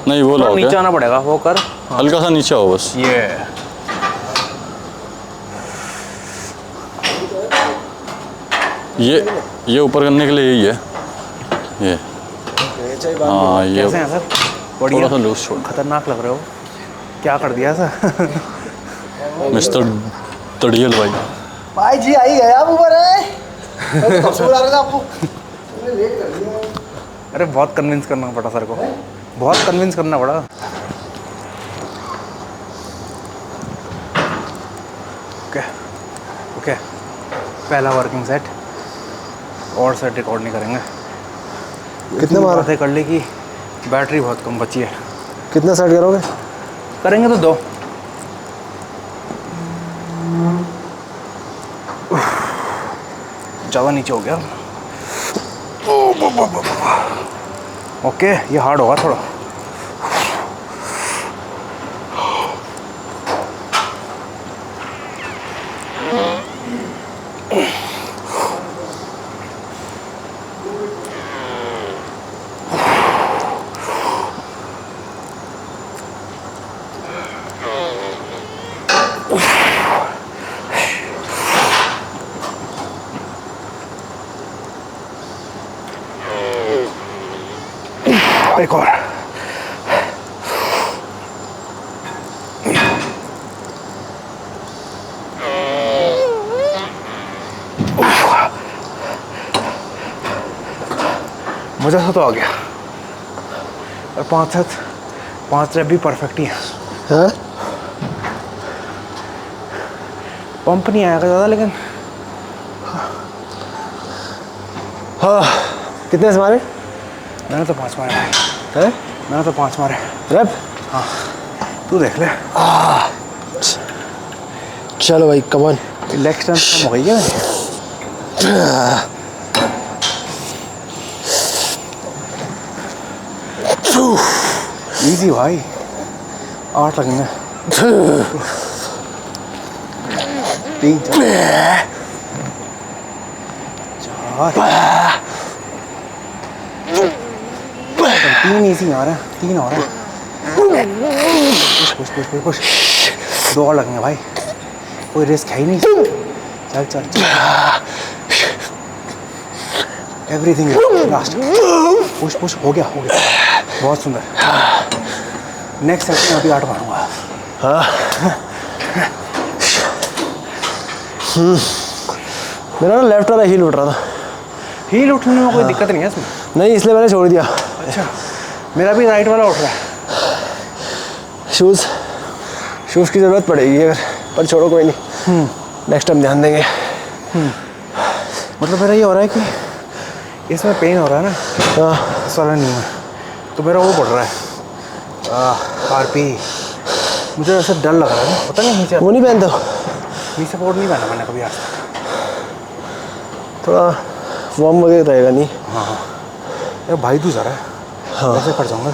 नहीं वो थोड़ा लाओ नीचे क्या, आना पड़ेगा, वो कर। हल्का सा नीचे आओ बस। ये ऊपर करने के लिए यही है ये। हाँ ये कैसे हैं सर? थोड़ा बढ़िया। सा लूज छोड़। खतरनाक लग रहे हो, क्या कर दिया सर? मिस्टर तड़ियल भाई। भाई जी आई गए आप ऊपर है, कब से बुला रहे थे आपको? लेट कर दिया। अरे बहुत कन्विंस करना पड़ा सर को, बहुत कन्विंस करना पड़ा। ओके ओके, पहला वर्किंग सेट, और सेट रिकॉर्ड नहीं करेंगे। कितने मारा? बातें कर ली कि बैटरी बहुत कम बची है। कितना सेट करोगे? करेंगे तो 2। ज़्यादा नीचे हो गया। ओके, ये हार्ड होगा थोड़ा। एक और। मज़ा सा तो आ गया। और 5 रैप भी परफेक्ट ही है। हाँ पंप नहीं आएगा ज़्यादा, लेकिन हाँ। कितने से मारे? मैंने तो 5 मारे भाई। हैं? मैंने तो 5 मारे। रैप? हाँ, तू देख ले। चलो भाई, कम ऑन। लेग स्ट्रेंथ कम हो गई है। इजी भाई, 8 लगेंगे। 3 4 3 इजी आ रहा है, 3 हो रहा है। पुश 2 और लगेंगे भाई, कोई रिस्क है ही नहीं। चल एवरीथिंग लास्ट। पुश हो गया। बहुत सुंदर। नेक्स्ट सेट में अभी 8 मारूंगा। हाँ। मेरा ना लेफ्ट वाला हील उठ रहा था। हील उठने में कोई दिक्कत नहीं है इसमें। नहीं, इसलिए मैंने छोड़ दिया। अच्छा, मेरा भी राइट वाला उठ रहा है। शूज़ की ज़रूरत पड़ेगी अगर, पर छोड़ो कोई नहीं, नेक्स्ट टाइम ध्यान देंगे। मतलब मेरा ये हो रहा है कि इसमें पेन हो रहा है ना, हाँ इस वाला नहीं है, तो मेरा वो बढ़ रहा है आरपी। मुझे ऐसा डर लग रहा है ना, पता नहीं नीचे वो नहीं पहनते? नी सपोर्ट नहीं पहना मैंने कभी आज तक। थोड़ा वार्म वगैरह रहेगा नहीं। हाँ यार भाई तू जा रहा है। हाँ ऐसे फट जाऊँगा।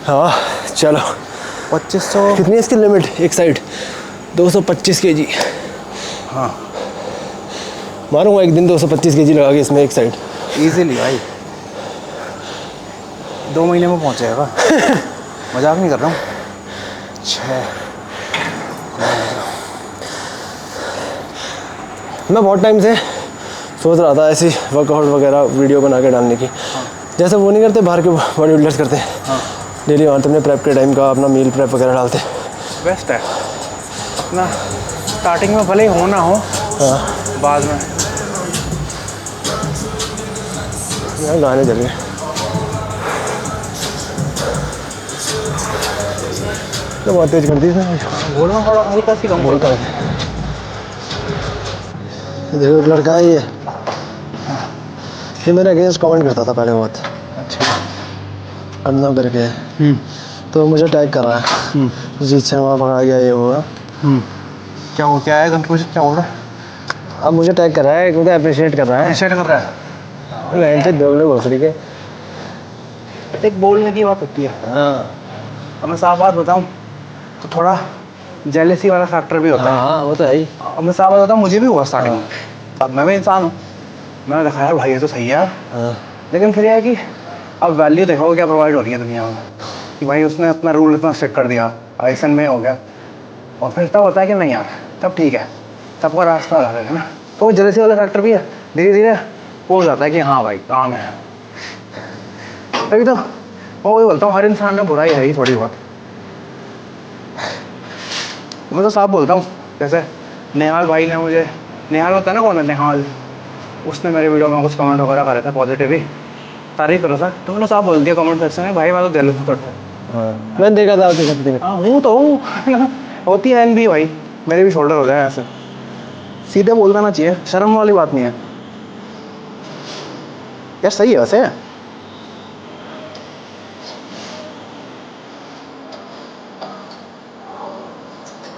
हाँ चलो। 2500 कितनी है इसकी लिमिट? एक साइड 225 kg। हाँ मारूंगा एक दिन 225 kg लगा के इसमें एक साइड। इजीली भाई, 2 महीने में पहुँच जाएगा। मजाक नहीं कर रहा हूँ। 6 मैं बहुत टाइम से सोच रहा था ऐसी वर्कआउट वगैरह वीडियो बना के डालने की। जैसे वो नहीं करते बाहर के बॉडी बिल्डर्स करते हैं। हाँ डेली वहाँ तुमने प्रेप के टाइम का अपना मील प्रेप वगैरह डालते। बेस्ट है अपना। स्टार्टिंग में भले ही हो ना हो, हाँ बाद में यार गाने चल गए। तो बहुत तेज कर दी इसने। बोलना थोड़ा हल्का सी कम बोलता है। देखो लड़का है ये मेरे अगेंस्ट कमेंट करता था पहले बहुत। अच्छा अन्ना करके, तो मुझे टैग कर रहा है जीत से वहाँ भगा गया ये हुआ। क्या है कंक्लूजन, क्या बोल रहा है? अब मुझे टैग कर रहा है, मुझे अप्रिशिएट कर रहा है। अप्रिशिएट कर रहा है। लाइन से दोगले भोसड़ी के। एक बोलने की बात होती है। हाँ अब मैं साफ बात बताऊं तो थोड़ा जेलेसी वाला फैक्टर भी होता है। हाँ वो तो है ही। अब मैं साफ बात बताऊं, मुझे भी हुआ स्टार्टिंग में। अब मैं भी इंसान हूँ, मैंने देखा यार भाई ये तो सही है यार। हाँ लेकिन फिर यह है कि अब वैल्यू देखो क्या प्रोवाइड हो रही है दुनिया में, कि भाई उसने अपना रूल इतना स्ट्रिक्ट कर दिया, आइसन में हो गया, और फिर तब होता है कि नहीं यार तब ठीक है, तब का रास्ता अलग है ना। तो वो जेलेसी वाला फैक्टर भी है, धीरे धीरे वो हो जाता है कि हाँ भाई काम है। तभी तो मैं वही बोलता हूँ, हर इंसान में बुराई है ही थोड़ी बहुत। मैं तो साफ बोलता हूँ, जैसे नेहाल भाई ने मुझे, नेहाल होता है ना कौन है नेहाल, उसने मेरे वीडियो में कुछ कमेंट वगैरह करे थे पॉजिटिव ही, तारीफ करा था, तो मैंने साफ बोल दिया कमेंट सेक्शन में, भाई मैं तो जेलस करता हूँ। मैंने देखा था आपके। हाँ हूँ तो हूँ। होती है भी भाई, मेरे भी शोल्डर हो जाए ऐसे, सीधे बोल देना चाहिए, शर्म वाली बात नहीं है यार। सही है वैसे,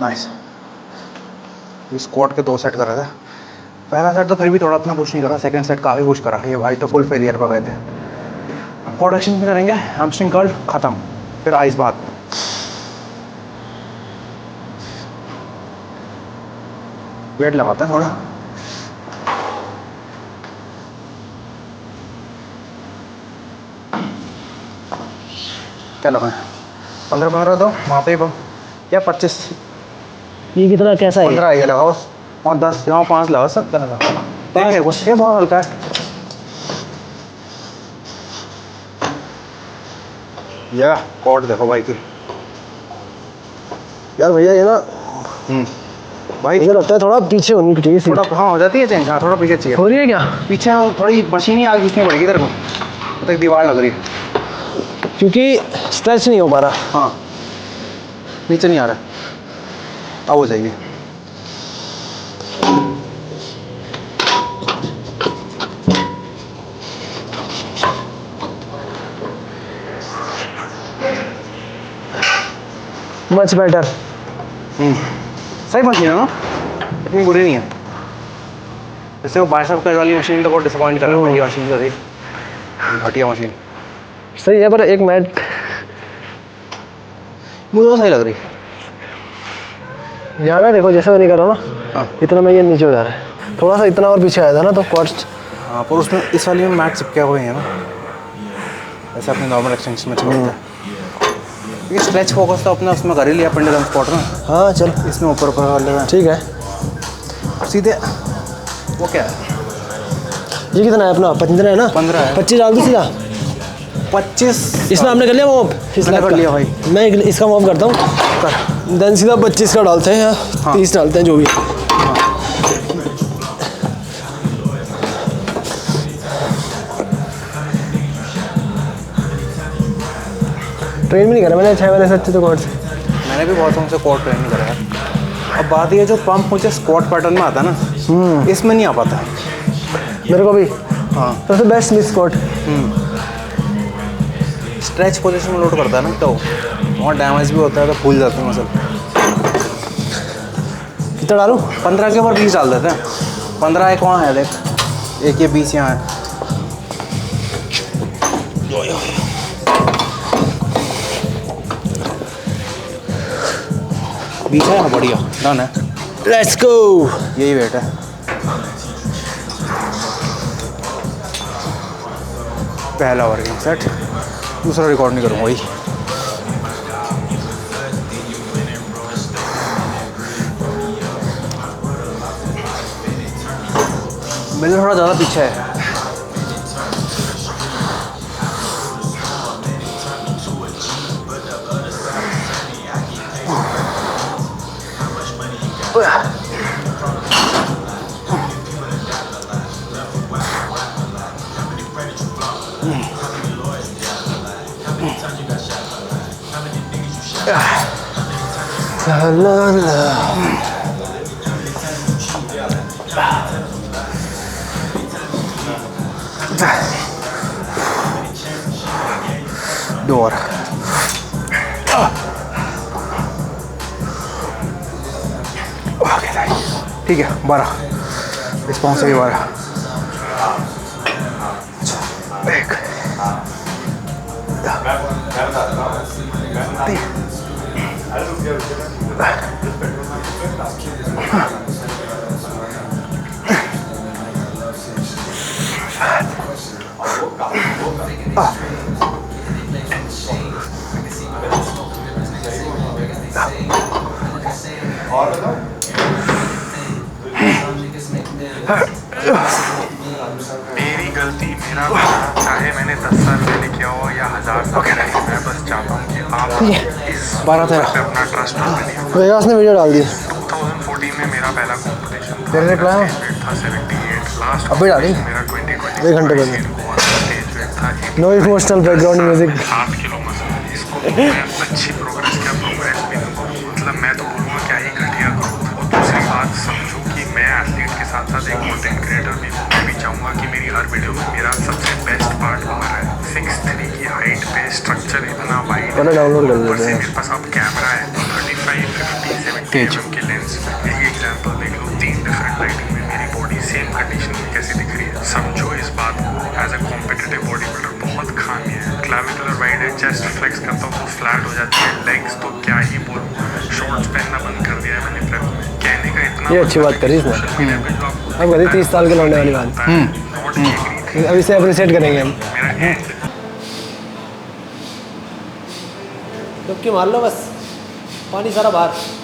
नाइस। स्क्वाट के 2 सेट कर रहा था। पहला सेट तो फिर भी थोड़ा इतना पुश नहीं करा, सेकंड सेट काफ़ी पुश करा। ये भाई तो फुल फेलियर पर गए थे। क्वाड एक्शन में करेंगे, हैमस्ट्रिंग कर्ल खत्म, फिर आइस बात। वेट लगाते हैं थोड़ा। क्या लगाएं? 15 दो वहाँ पे या 25? ये कितना कैसा है? 15 ये लगाओ और 10 यहाँ 5 लगाओ, 70 लगाओ। ठीक है, कुछ ये बहुत हल्का है। या कॉर्ड देखो भाई की। यार भैया ये ना भाई मुझे लगता है थोड़ा पीछे होनी चाहिए सीट। थोड़ा हाँ हो जाती है चेंज। हाँ थोड़ा पीछे चाहिए। हो रही है क्या? पीछे थोड़ी मशीन ही आगे खींचनी पड़ेगी तेरे को, तो एक दीवार लग रही है क्योंकि स्ट्रेच नहीं हो पा रहा। हाँ नीचे नहीं आ रहा, अब हो जाएगी। Much better. सही मशीन है ना, इतनी बुरी नहीं है। जैसे वो बाइसेप कर्ल वाली मशीन तो बहुत डिसअपॉइंट कर रहा है, मशीन तो थी घटिया मशीन। सही है पर एक मैट मुझे तो सही लग रही। यहाँ ना देखो जैसे मैं नहीं कर रहा हूँ ना, हाँ इतना मैं ये नीचे हो जा रहा है। थोड़ा सा इतना और पीछे आया था ना तो कॉस्ट। हाँ पर उसमें इस वाली में मैट चिपके हुए हैं ना, ऐसे अपने नॉर्मल एक्सटेंशन में चिपकता है। ये स्ट्रेच फोकस तो अपने उसमें कर ही लिया पेंडुलम स्पॉट में। हाँ चल इसमें ऊपर ऊपर वाले में ठीक है। सीधे वो क्या है? ये कितना है अपना? 15 है ना? 15 है। 25 डाल दो सीधा। 25 इसमें आपने कर लिया मूव? मैंने कर लिया भाई। मैं इसका मूव करता हूँ देन सीधा 25 का डालते हैं या 30 डालते हैं जो भी। ट्रेन भी नहीं करा मैंने 6 महीने से अच्छे तो कॉर्ड से। मैंने भी बहुत हमसे क्वाड ट्रेन नहीं करा है। अब बात ये जो पंप मुझे स्क्वाट पैटर्न में आता है ना, इसमें नहीं आ पाता है मेरे को भी। हाँ सबसे best Smith squat. Stretch position में लोड करता है ना तो वहाँ डैमेज भी होता है, तो फूल जाते हैं मसल। कितना डालूं? 15 के ऊपर 20 डाल देते हैं। 15 एक वहाँ है देख, एक ये 20 यहाँ है। बीच है बढ़िया डन है। Let's go. यही वेट है। पहला वर्किंग सेट, दूसरा रिकॉर्ड नहीं करूँगा वही। मेरे थोड़ा ज़्यादा पीछे है। डोर ठीक है 12 रिस्पॉन्स भी 12। एक मेरी गलती मेरा गुनाह, चाहे मैंने 10 साल पहले किया हो या 1000 साल पहले। मैं बस चाहता हूँ कि आप इस 12 13 पे अपना ट्रस्ट बनिए। वेगास ने वीडियो डाल दी। 2014 में मेरा पहला कॉम्पिटिशन तेरे ने कितना है? था 78। लास्ट अभी डाली? मेरा 2020 1 घंटे पहले। स्टेज वेट था no emotional background music. 7 kilo muscle. इसको मैं अच्छी प्रोग्रेस क्या प्रोग्रेस भी दूंगा, मतलब मैं तो बोलूँगा क्या ही घटिया ग्रोथ। और दूसरी बात समझो कि मैं एथलीट के साथ साथ एक कंटेंट क्रिएटर भी हूँ। मैं भी चाहूँगा कि मेरी हर वीडियो में मेरा सबसे बेस्ट पार्ट वो रहा है। 6'3" की हाइट पे स्ट्रक्चर इतना वाइड, पहले डाउनलोड कर लेते हैं। मेरे पास अब कैमरा है तो 35, 50, 70 तेज। के लेंस में यही एग्जांपल देख लो, 3 डिफरेंट लाइटिंग में मेरी बॉडी सेम कंडीशन में कैसी दिख रही है। समझो इस बात को, as a competitive bodybuilder बहुत खामी है। क्लाविकुलर वाइड है, चेस्ट फ्लेक्स करता हूँ तो फ्लैट हो जाती है, लेग्स तो क्या ही बोलूँ, शॉर्ट्स पहनना बंद कर दिया है मैंने प्रेप में। कहने का इतना ये अच्छी बात करी इसने। अब करी 30 साल के लौटने वाली बात, अब इसे अप्रिशिएट करेंगे हम। डुबकी मार लो बस, पानी सारा बाहर।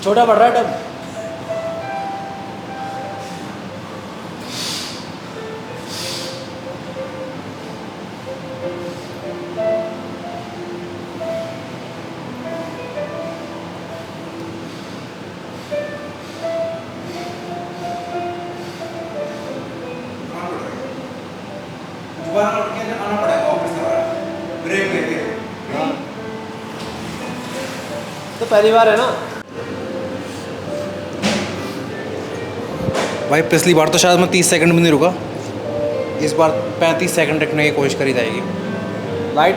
छोटा बढ़ रहा है टब। तो पहली बार है ना भाई, पिछली बार तो शायद मैं 30 सेकंड में नहीं रुका, इस बार 35 सेकंड रखने की कोशिश करी जाएगी।